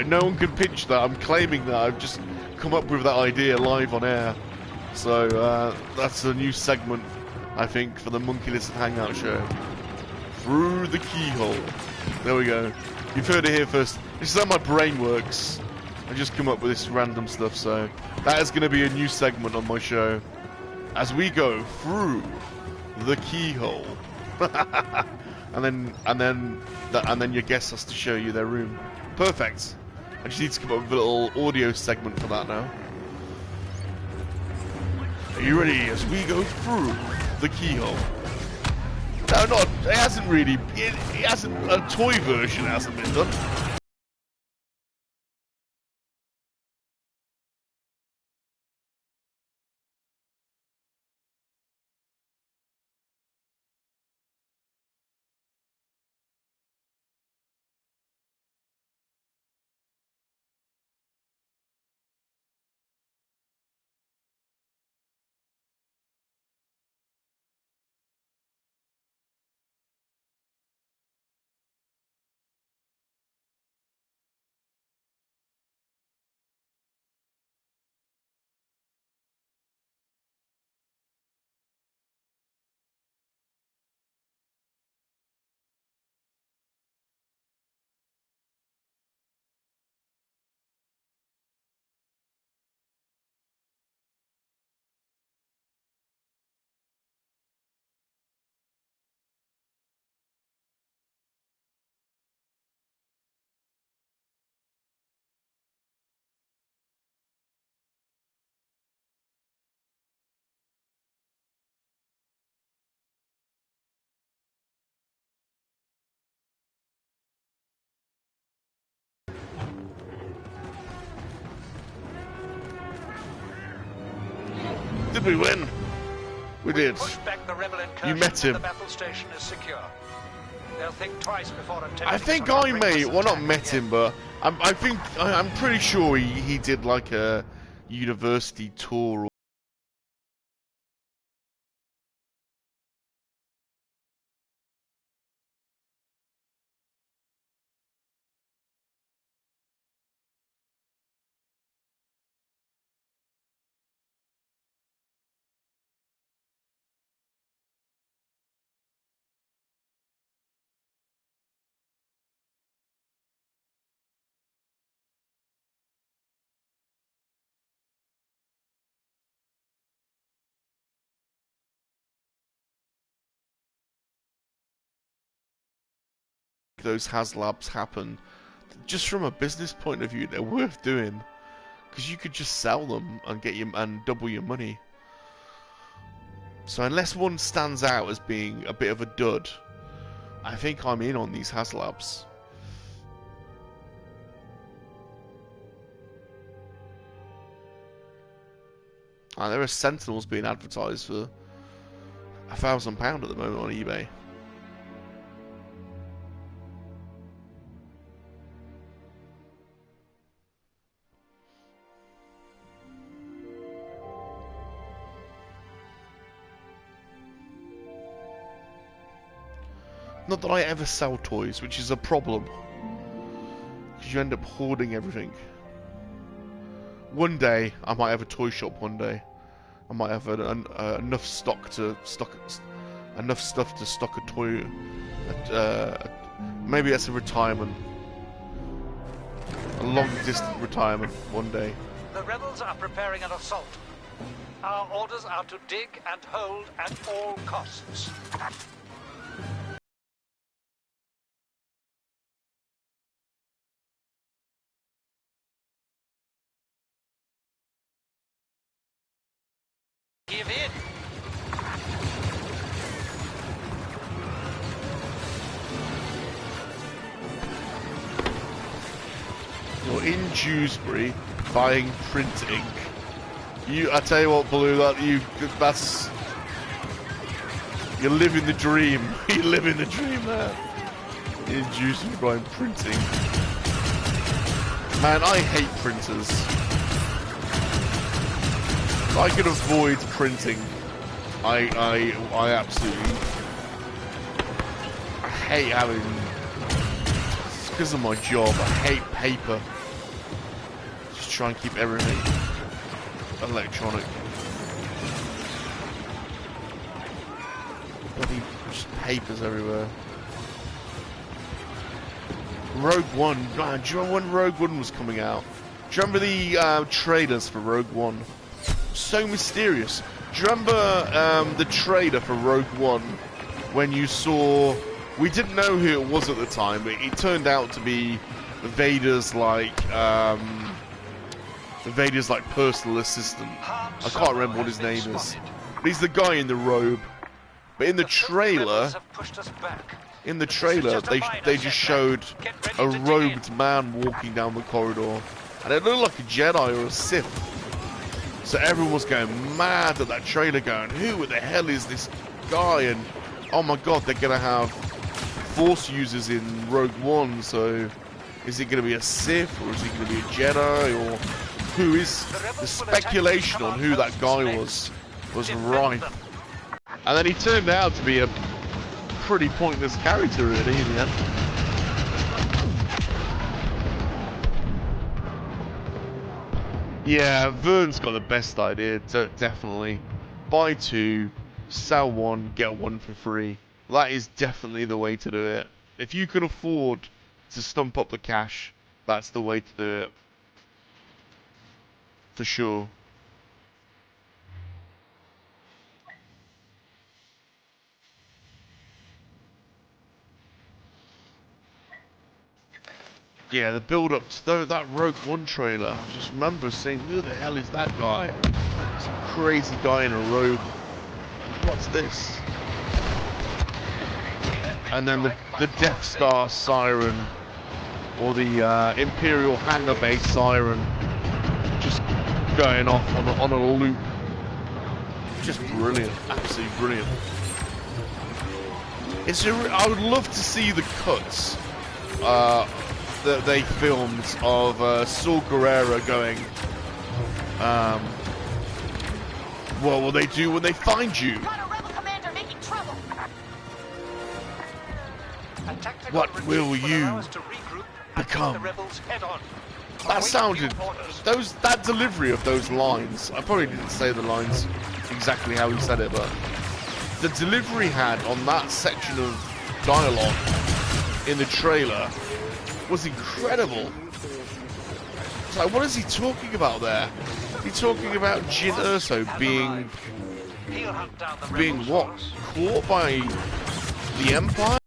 no one can pitch that. I'm claiming that. I've just come up with that idea live on air. So that's a new segment, I think, for the Monkey-Lizard Hangout show. Through the keyhole. There we go. You've heard it here first. This is how my brain works. I just come up with this random stuff, so that is going to be a new segment on my show. As we go through the keyhole. and then your guest has to show you their room. Perfect. I just need to come up with a little audio segment for that now. Are you ready as we go through the keyhole? No, it hasn't really, it hasn't, a toy version hasn't been done. Did we win? We did. Pushed back the rebel incursion. You met him. The battle station is secure. They'll think twice before attempting. I think such a I may. reckless Well, not attack met again. him, but I'm pretty sure he did like a university tour. Those HasLabs happen. Just from a business point of view, they're worth doing because you could just sell them and get and double your money. So unless one stands out as being a bit of a dud, I think I'm in on these HasLabs. There are Sentinels being advertised for £1,000 at the moment on eBay. Not that I ever sell toys, which is a problem, because you end up hoarding everything. One day, I might have a toy shop. One day, I might have enough stock to enough stuff to stock a toy. Maybe that's a retirement, a long-distance retirement. One day. The rebels are preparing an assault. Our orders are to dig and hold at all costs. Give in. You're in Dewsbury buying print ink. I tell you what, Blue, that's you're living the dream. You're living the dream there. In Dewsbury buying printing. Man, I hate printers. If I could avoid printing, I absolutely hate having. It's because of my job. I hate paper. Just try and keep everything electronic. Bloody just papers everywhere. Rogue One. Man, do you remember when Rogue One was coming out? Do you remember the trailers for Rogue One? So mysterious. Do you remember the trailer for Rogue One when you saw? We didn't know who it was at the time, but it turned out to be Vader's personal assistant. I can't remember what his name is. But he's the guy in the robe. But in the trailer, they just showed a robed man walking down the corridor, and it looked like a Jedi or a Sith. So everyone was going mad at that trailer, going, "Who the hell is this guy?" And oh my god, they're gonna have Force users in Rogue One. So is it gonna be a Sith, or is he gonna be a Jedi, or who is? The speculation on who that guy was rife. And then he turned out to be a pretty pointless character, really, in the end. Yeah, Vern's got the best idea, definitely. Buy two, sell one, get one for free. That is definitely the way to do it. If you can afford to stump up the cash, that's the way to do it. For sure. Yeah, the build-up to that Rogue One trailer. I just remember saying, "Who the hell is that guy? Some crazy guy in a robe. What's this?" And then the Death Star siren, or the Imperial hangar base siren, just going off on a loop. just brilliant, absolutely brilliant. I would love to see the cuts that they filmed of Saul Guerrero going, what will they do when they find you? Got a rebel commander making trouble. What will you become? The rebels head on. That sounded, that delivery of those lines, I probably didn't say the lines exactly how he said it, but the delivery he had on that section of dialogue in the trailer was incredible. It's like, what is he talking about there? He's talking about Jin Erso being what? Caught by the Empire?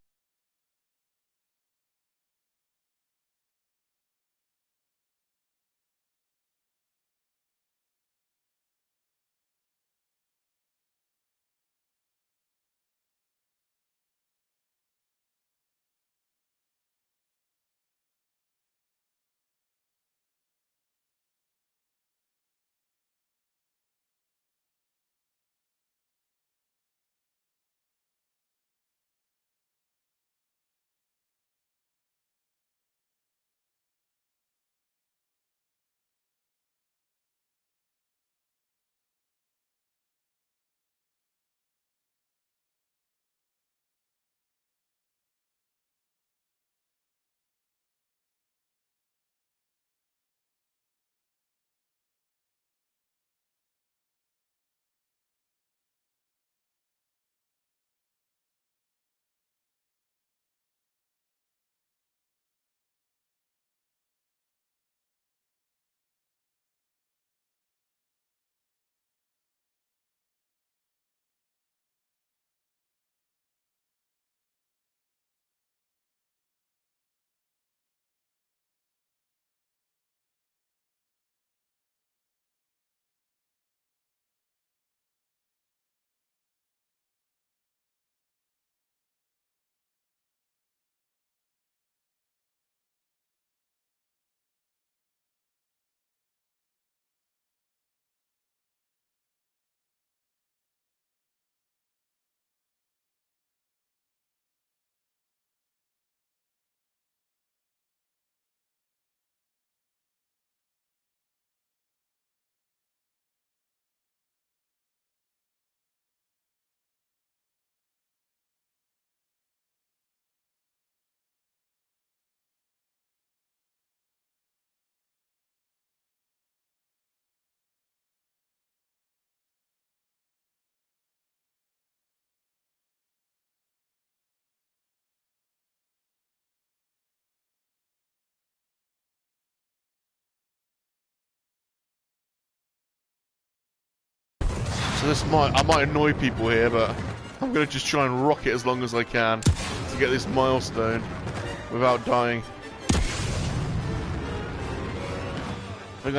So I might annoy people here, but I'm gonna just try and rock it as long as I can to get this milestone without dying. I think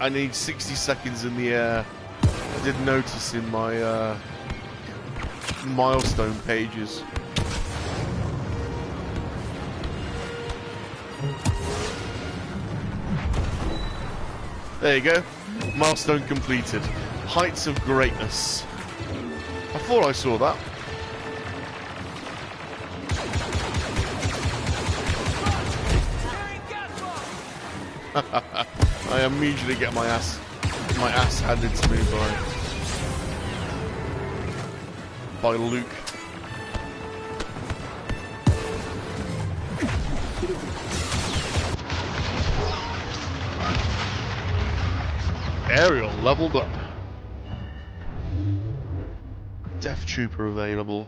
I need 60 seconds in the air. I did notice in my milestone pages. There you go. Milestone completed. Heights of greatness. I thought I saw that. I immediately get my ass handed to me by Luke. Aerial leveled up. Death Trooper available.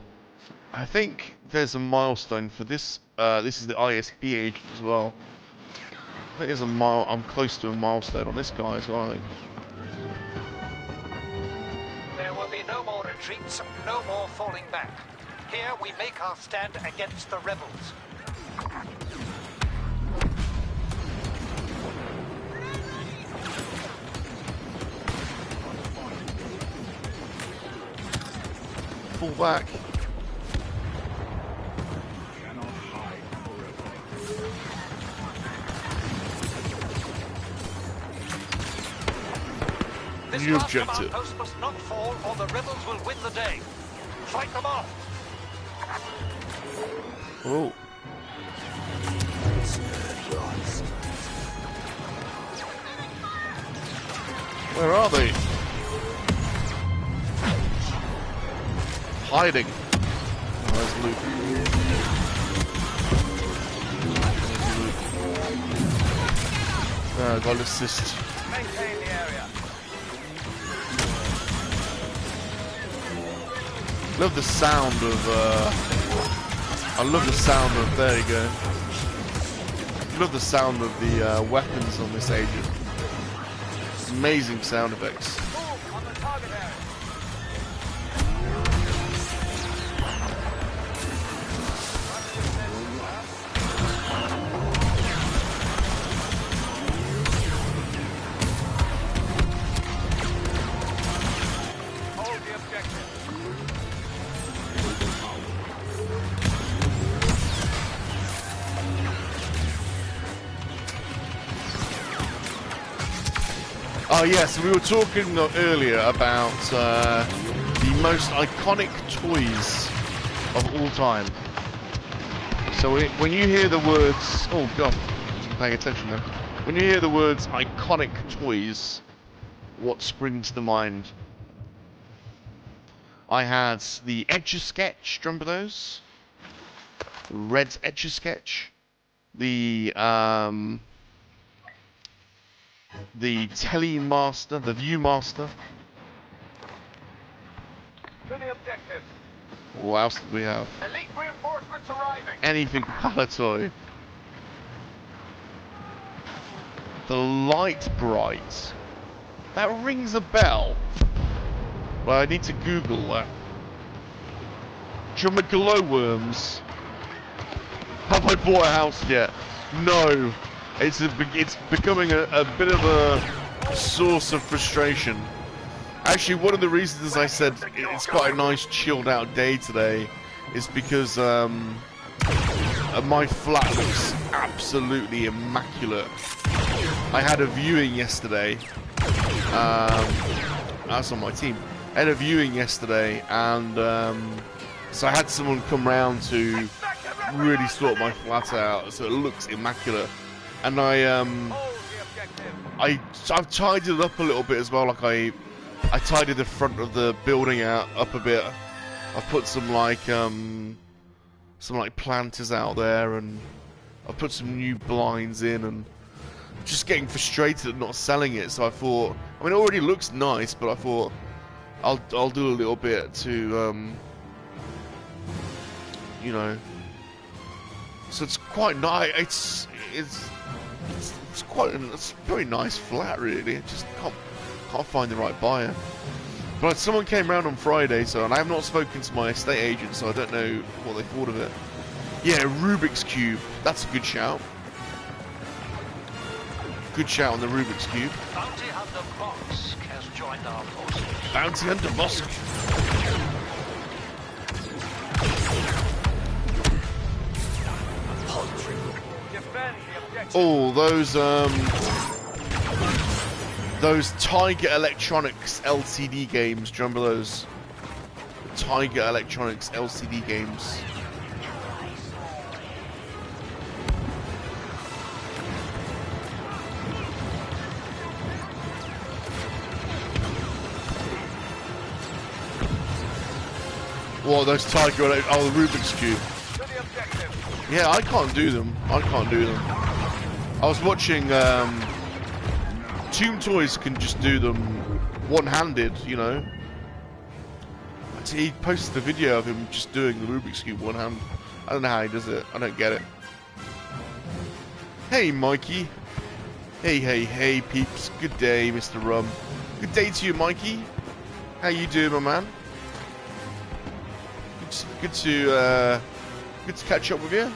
I think there's a milestone for this. This is the ISP agent as well. I think there's I'm close to a milestone on this guy as well, I think. There will be no more retreats, no more falling back. Here we make our stand against the rebels. Fall back. This New last command objective. post must not fall, or the rebels will win the day. Fight them off. Oh. Where are they? Hiding. Oh, there's Luke. Oh, got assist. Maintain the area. Love the sound of, I love the sound of, there you go. Love the sound of the weapons on this agent. Amazing sound effects. Move on the target area. Hold the objective. Oh yes, we were talking earlier about the most iconic toys of all time. So when you hear the words, oh god, I'm paying attention now. When you hear the words iconic toys, what springs to mind? I had the Etch-a-Sketch, do you remember those? Red's Etch-a-Sketch. The Telemaster, the Viewmaster. To the objective. What else did we have? Elite reinforcements arriving. Anything Palatoy. The Light Bright. That rings a bell. Well, I need to Google that. Do you remember glowworms? Have I bought a house yet? No. It's becoming a bit of a source of frustration. Actually, one of the reasons I said it's quite a nice chilled out day today is because my flat looks absolutely immaculate. I had a viewing yesterday. That's on my team. I had a viewing yesterday, and so I had someone come round to really sort my flat out, so it looks immaculate. And I've tidied it up a little bit as well. Like I tidied the front of the building up a bit. I put some like planters out there, and I put some new blinds in, and just getting frustrated at not selling it. So I thought, I mean, it already looks nice, but I thought I'll do a little bit to you know. So it's quite nice. It's a very nice flat, really. I just can't find the right buyer. But someone came round on Friday, and I have not spoken to my estate agent, so I don't know what they thought of it. Yeah, Rubik's Cube. That's a good shout. Good shout on the Rubik's Cube. Bounty Hunter Bosk has joined our forces. Bounty Hunter Bosk. Defend the objective. Oh, those Tiger Electronics LCD games. Do you remember those? Tiger Electronics LCD games. What, those Tiger Electronics? Oh, the Rubik's Cube. To the objective. Yeah, I can't do them. I was watching, Tomb Toys can just do them one-handed, you know. He posted a video of him just doing the Rubik's Cube one-hand. I don't know how he does it. I don't get it. Hey, Mikey. Hey, peeps. Good day, Mr. Rum. Good day to you, Mikey. How you doing, my man? Good to catch up with you.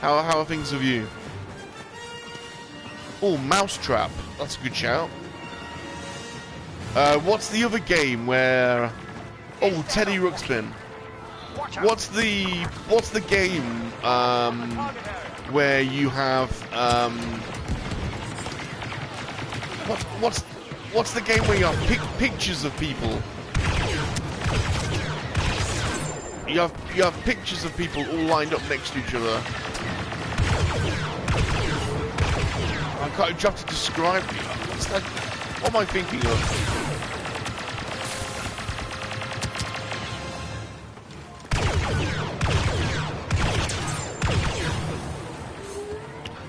How are things with you? Oh, Mousetrap. That's a good shout. What's the other game where? Oh, Teddy Ruxpin. What's the game where you have What's the game where you have pictures of people? You have pictures of people all lined up next to each other. I can't. You have to describe it. What's that? What am I thinking of?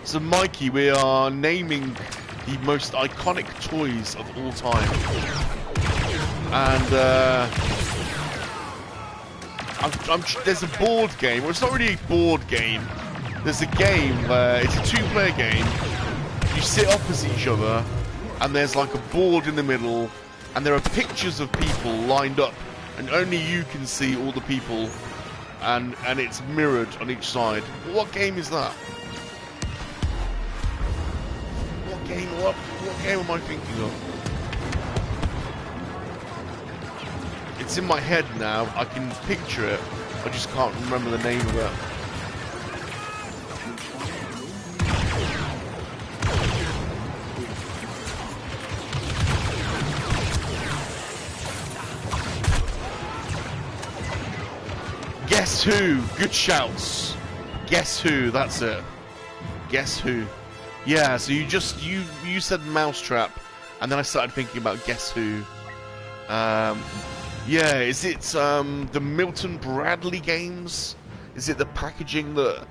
So, Mikey, we are naming the most iconic toys of all time, and there's a board game. Well, it's not really a board game. There's a game where it's a two-player game. You sit opposite each other, and there's like a board in the middle, and there are pictures of people lined up, and only you can see all the people, and it's mirrored on each side. What game is that? What game am I thinking of? It's in my head now. I can picture it. I just can't remember the name of it. Guess Who? Good shouts. Guess Who? That's it. Guess Who? Yeah. So you said Mousetrap, and then I started thinking about Guess Who. Yeah. Is it the Milton Bradley games? Is it the packaging that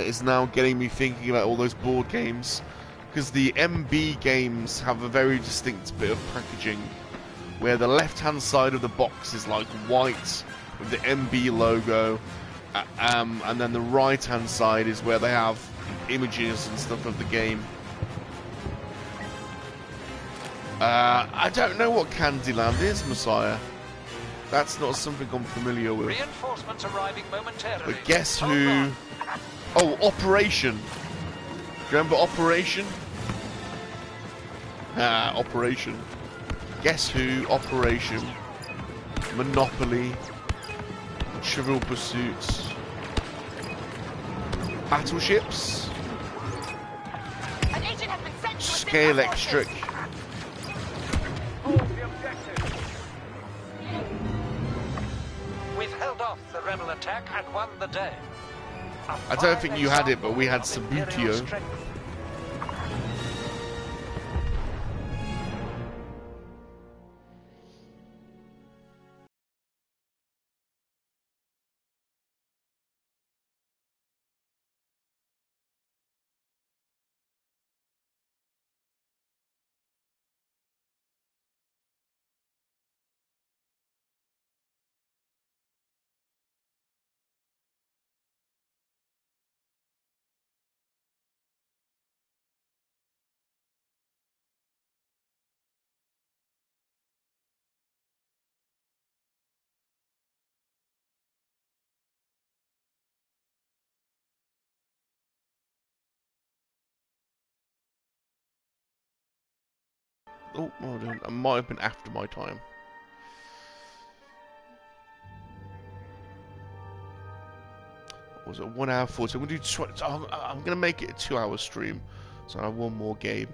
is now getting me thinking about all those board games? Because the MB games have a very distinct bit of packaging, where the left-hand side of the box is like white with the MB logo, and then the right-hand side is where they have images and stuff of the game. I don't know what Candyland is, Messiah. That's not something I'm familiar with. Reinforcements arriving momentarily. But Guess Who? Oh, Operation. Do you remember Operation? Operation. Guess Who? Operation. Monopoly. Trivial Pursuits. Battleships. An agent has been sent to assist Scale our forces. Electric. We've held off the rebel attack and won the day. I don't think you had it, but we had Sabutio. Oh, well done. I might have been after my time. What was it 1 hour 40? I'm gonna do. I'm gonna make it a 2-hour stream, so I have one more game.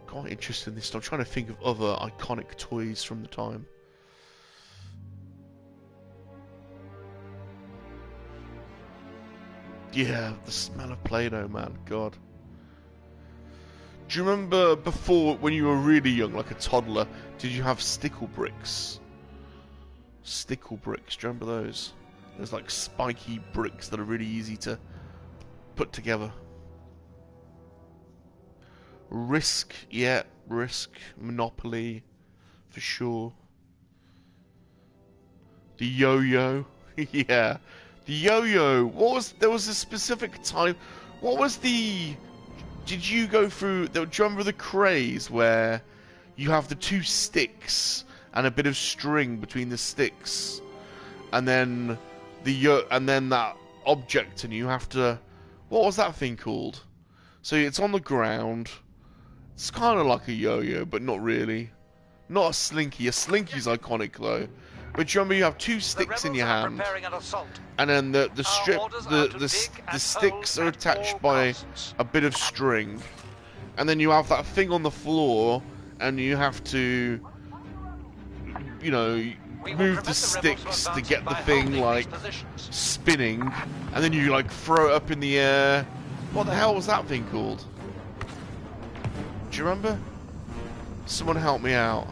Quite interested in this. I'm trying to think of other iconic toys from the time. Yeah, the smell of Play-Doh, man. God. Do you remember before, when you were really young, like a toddler, did you have stickle bricks? Stickle bricks, do you remember those? There's like spiky bricks that are really easy to put together. Risk, yeah, Risk, Monopoly, for sure. The yo-yo, yeah. The yo-yo, there was a specific time, what was the... Did you go through... Do you remember the craze where you have the two sticks and a bit of string between the sticks, and then that object, and you have to... What was that thing called? So it's on the ground. It's kind of like a yo-yo, but not really. Not a slinky. A slinky's iconic though. But you remember you have two sticks in your hand, and then the sticks are attached by a bit of string, and then you have that thing on the floor, and you have to, you know, move the sticks to get the thing like spinning, and then you like throw it up in the air. What the hell was that thing called? Do you remember? Someone help me out.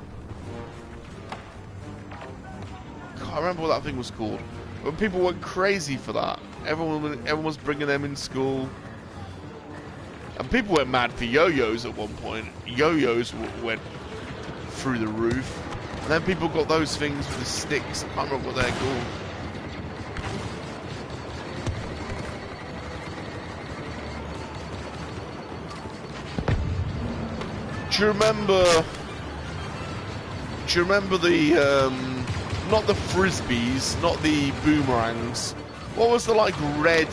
Can't remember what that thing was called. But people went crazy for that. Everyone was bringing them in school. And people went mad for yo-yos at one point. Yo-yos went through the roof. And then people got those things with the sticks. I can't remember what they're called. Do you remember the, not the frisbees, not the boomerangs. What was the, like, red,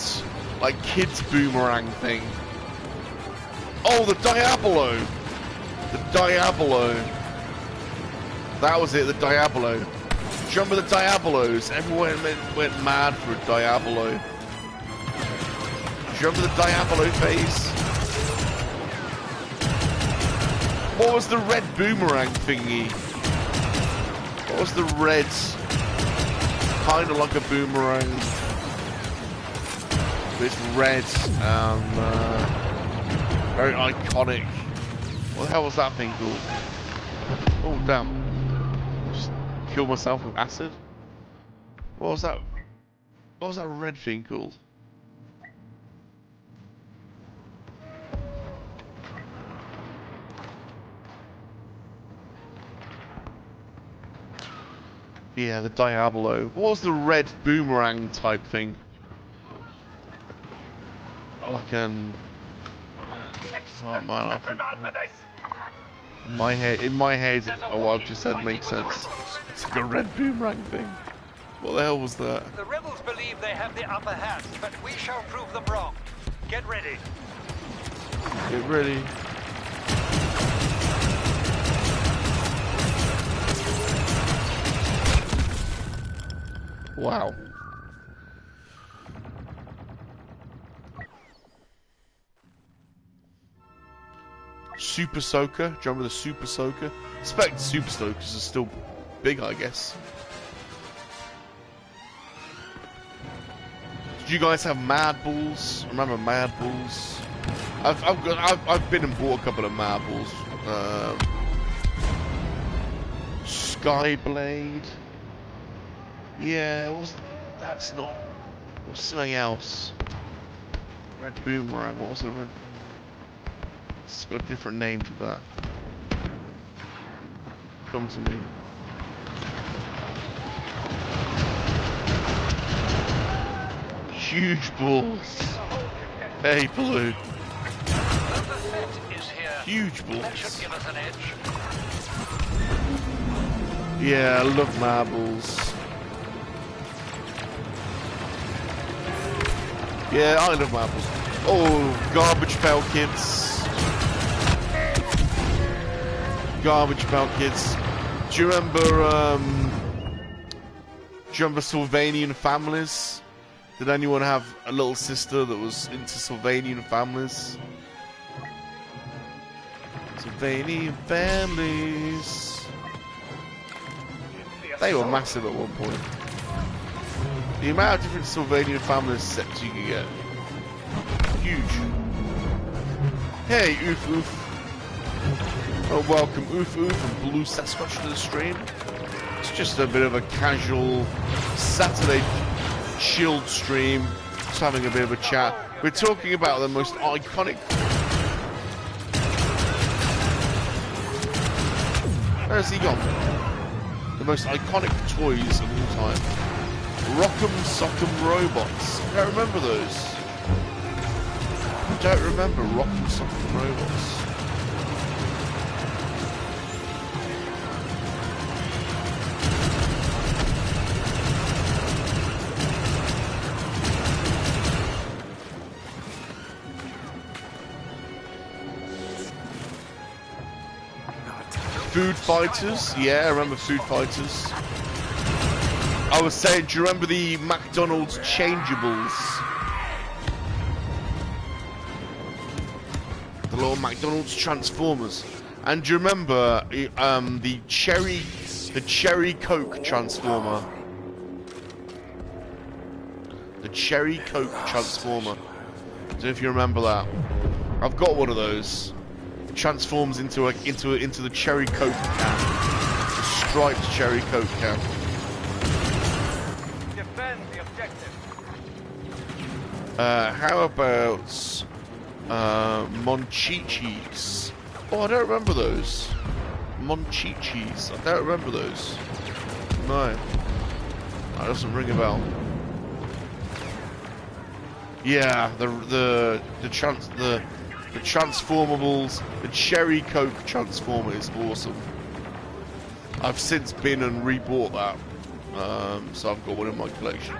like, kids boomerang thing? Oh, the Diabolo! The Diabolo. That was it, the Diabolo. Do you remember the Diabolos? Everyone went mad for a Diabolo. Do you remember the Diabolo phase? What was the red boomerang thingy? What was the red? Kind of like a boomerang. But it's red and very iconic. What the hell was that thing called? Oh damn. Just killed myself with acid. What was that? What was that red thing called? Yeah, the Diabolo. What was the red boomerang type thing? Like an... Oh man, in my head, oh, what I've just said makes sense. It's like a red boomerang thing. What the hell was that? The rebels believe they have the upper hand, but we shall prove them wrong. Get ready. It really... Wow. Super Soaker. Do you remember the Super Soaker? I expect Super Soakers are still big, I guess. Did you guys have Mad Balls? Remember Mad Balls? I've been and bought a couple of Mad Balls. Skyblade. Yeah, that's not. What's something else? Red Boomerang. What was the red? It's got a different name to that. Come to me. Huge balls. Hey, Blue. Huge balls. That should give us an edge. Yeah, I love marbles. Yeah, I love marbles. Oh, Garbage Pail Kids. Garbage Pail Kids. Do you remember Sylvanian families? Did anyone have a little sister that was into Sylvanian families? Sylvanian families. They were massive at one point. The amount of different Sylvanian family sets you can get. Huge. Hey, Oof Oof. Oh, welcome Oof Oof and Blue Sasquatch to the stream. It's just a bit of a casual Saturday chilled stream. Just having a bit of a chat. We're talking about the most iconic... Where's he gone? The most iconic toys of all time. Rock'em Sock'em Robots. I don't remember those. I don't remember Rock'em Sock'em Robots. Food Fighters? Yeah, I remember Food Fighters. I was saying, do you remember the McDonald's changeables? The little McDonald's Transformers. And do you remember the cherry Coke transformer? The cherry Coke transformer. I don't know if you remember that. I've got one of those. It transforms into the cherry Coke can. The striped cherry Coke can. Defend the objective. How about Monchichis? Oh, I don't remember those. Monchichis. I don't remember those. No. That doesn't ring a bell. Yeah, the transformables, the cherry Coke transformer is awesome. I've since been and rebought that, so I've got one in my collection.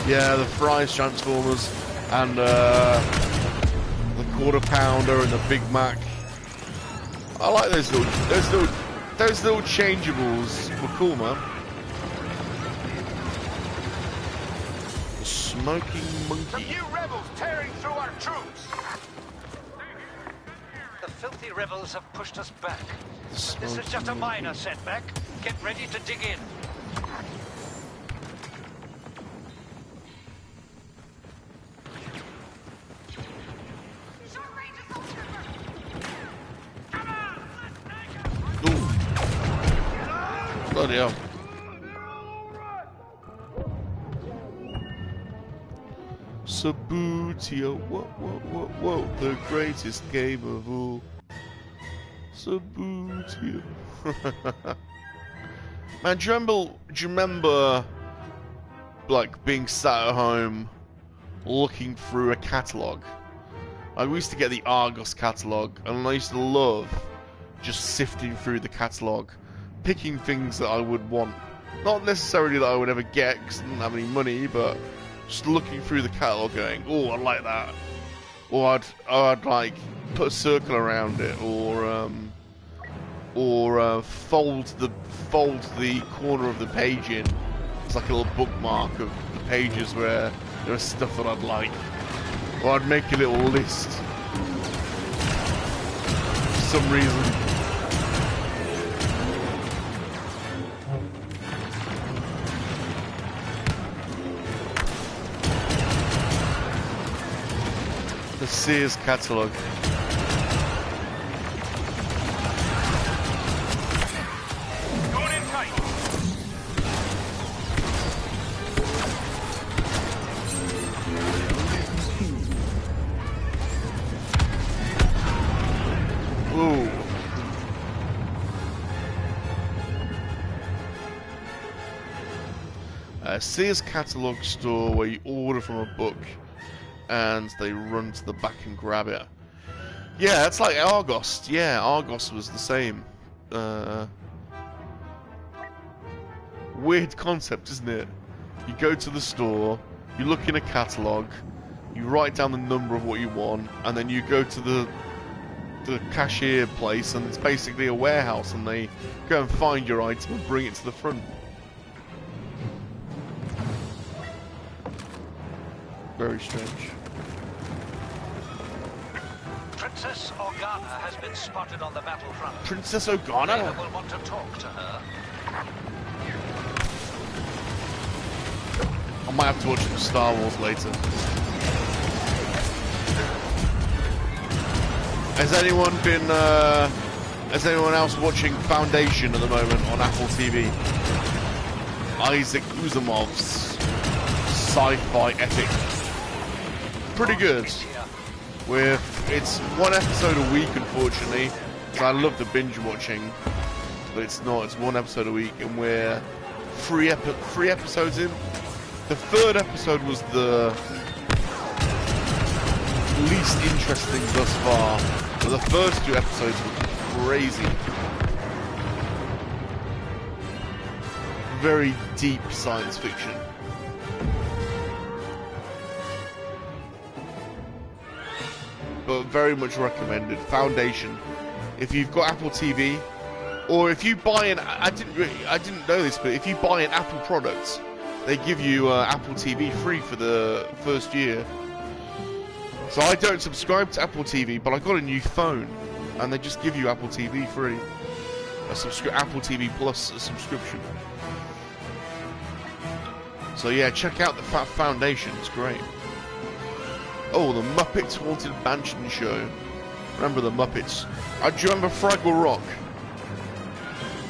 Yeah, the fries transformers and the quarter pounder and the Big Mac. I like those little changeables. Were cool, man. Smoking monkey. Some new rebels tearing through our troops. The filthy rebels have pushed us back. This is just a minor setback. Get ready to dig in. Ooh. Bloody hell. Sabutio, whoa, the greatest game of all. Sabutio. Man, do you remember, like, being sat at home, looking through a catalogue? I used to get the Argos catalogue, and I used to love just sifting through the catalogue, picking things that I would want. Not necessarily that I would ever get, because I didn't have any money, but just looking through the catalogue going, oh, I like that. Or I'd like put a circle around it, or fold the corner of the page in. It's like a little bookmark of the pages where there was stuff that I'd like. Or I'd make a little list for some reason. The Sears catalogue. Going in tight. Ooh. A Sears catalogue store where you order from a book and they run to the back and grab it. Yeah, it's like Argos. Yeah, Argos was the same. Weird concept, isn't it? You go to the store, you look in a catalogue, you write down the number of what you want, and then you go to the cashier place, and it's basically a warehouse, and they go and find your item and bring it to the front. Very strange. Princess Organa has been spotted on the battlefront. Princess Organa? Vader will want to talk to her. I might have to watch some Star Wars later. Has anyone else watching Foundation at the moment on Apple TV? Isaac Asimov's sci-fi epic. Pretty good. It's one episode a week, unfortunately. So I love the binge watching, but it's not. It's one episode a week, and we're three episodes in. The third episode was the least interesting thus far, but the first two episodes were crazy. Very deep science fiction. But very much recommended. Foundation. If you've got Apple TV, or if you buy an, I didn't know this, but if you buy an Apple product, they give you Apple TV free for the first year. So I don't subscribe to Apple TV, but I got a new phone, and they just give you Apple TV free. Apple TV Plus a subscription. So yeah, check out the Foundation. It's great. Oh, the Muppets Haunted Mansion show. Remember the Muppets? Do you remember Fraggle Rock?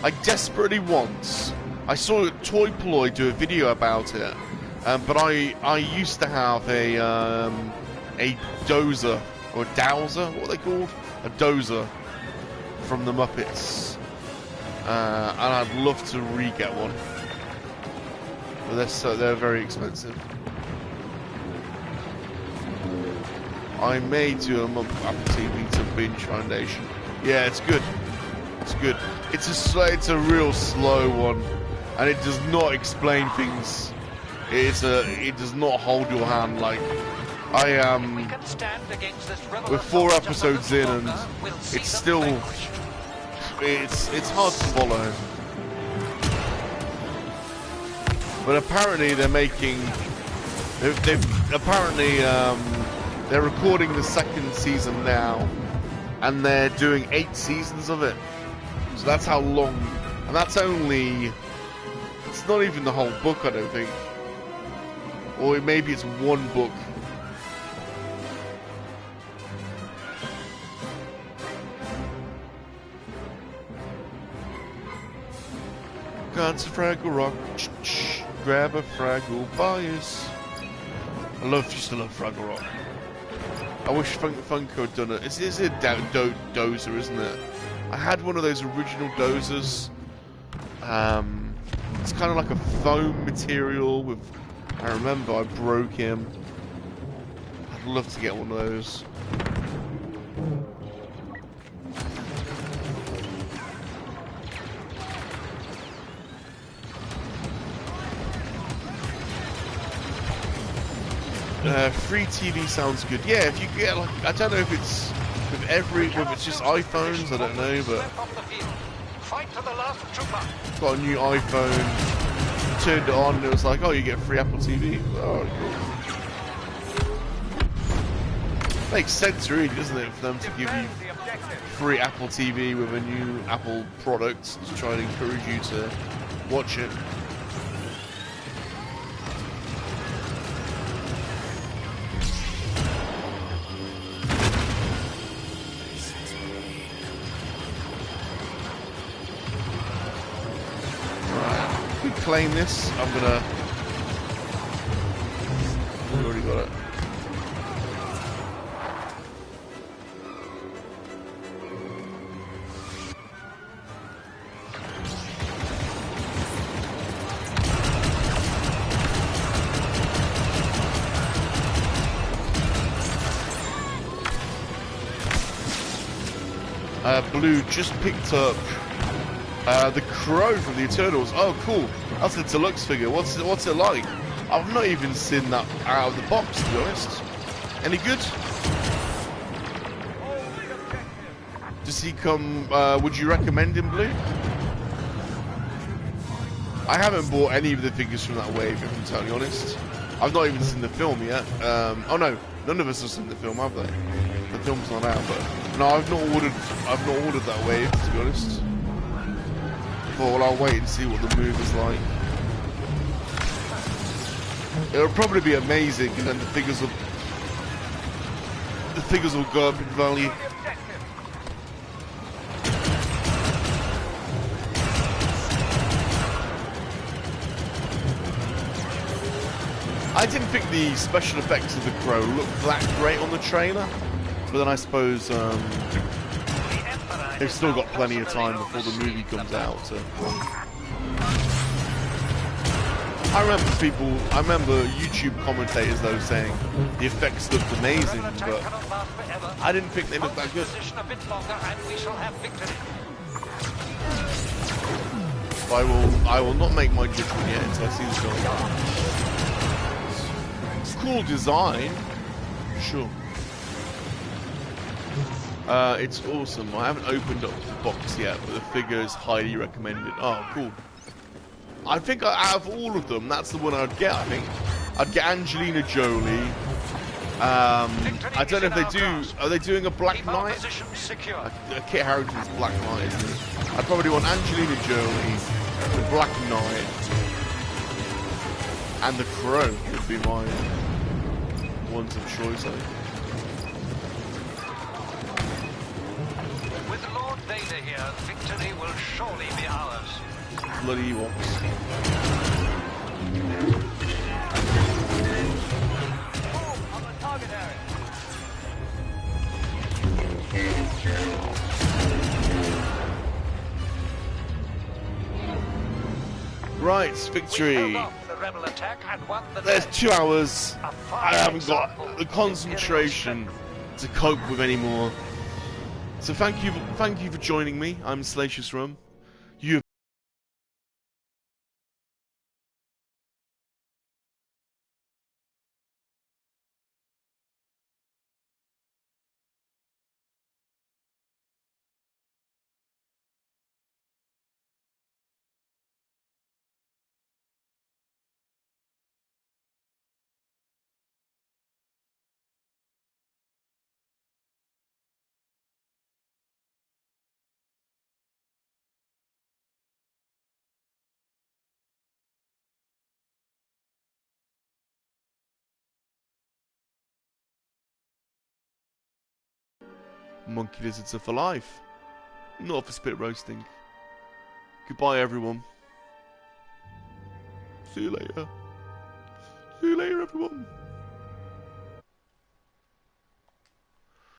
I desperately want. I saw Toy Ploy do a video about it, but I used to have a dozer or a dowser. What are they called? A dozer from the Muppets, and I'd love to re-get one, but they're very expensive. I may do a month of Apple TV to binge Foundation. Yeah, it's good. It's good. It's a real slow one, and it does not explain things. It does not hold your hand like I am. We're 4 episodes in, and it's still it's hard to follow. But apparently they're making. They're recording the 2nd season now, and they're doing 8 seasons of it. So that's how long, and that's only. It's not even the whole book, I don't think. Or maybe it's one book. Gone to Fraggle Rock. Grab a Fraggle bias. I used to love Fraggle Rock. I wish Funko had done it. It's a dozer, isn't it? I had one of those original dozers. It's kind of like a foam material with. I remember I broke him. I'd love to get one of those. Free TV sounds good. Yeah, if you get like, I don't know if it's if it's just iPhones, I don't know, but got a new iPhone, turned it on, and it was like, oh, you get free Apple TV. Oh, cool. Makes sense, really, doesn't it, for them to give you free Apple TV with a new Apple product to try and encourage you to watch it. Claim this. I'm gonna. We already got it. Blue just picked up the Crow from the Eternals. Oh, cool. That's the deluxe figure. What's it like? I've not even seen that out of the box, to be honest. Any good? Does he come... would you recommend him, Blue? I haven't bought any of the figures from that wave, if I'm totally honest. I've not even seen the film yet. Oh no, none of us have seen the film, have they? The film's not out, but... No, I've not ordered that wave, to be honest. Well, I'll wait and see what the move is like. It'll probably be amazing, and then the figures will go up in value. I didn't think the special effects of the Crow looked that great on the trailer, but then I suppose they've still got plenty of time before the movie comes out. So. I remember YouTube commentators though saying the effects looked amazing, but I didn't think they looked that good. I will not make my judgment yet until I see the film. It's cool design, sure. It's awesome. I haven't opened up the box yet, but the figure is highly recommended. Oh, cool. I think out of all of them, that's the one I'd get, I think. I'd get Angelina Jolie, I don't know if they do. Are they doing a Black Keep our Knight? positions secure. Kit Harington's Black Knight. Isn't it? I'd probably want Angelina Jolie, the Black Knight, and the Crow would be my ones of choice. With Lord Vader here, victory will surely be ours. Bloody Ewoks. On the target area. Right, We victory. held off the rebel attack and won the There's day. 2 hours. A fine I haven't example got the of concentration imperial to cope with anymore. So thank you for joining me. I'm SalaciousRum. You have monkey lizards are for life, not for spit roasting. Goodbye, everyone. See you later. See you later, everyone.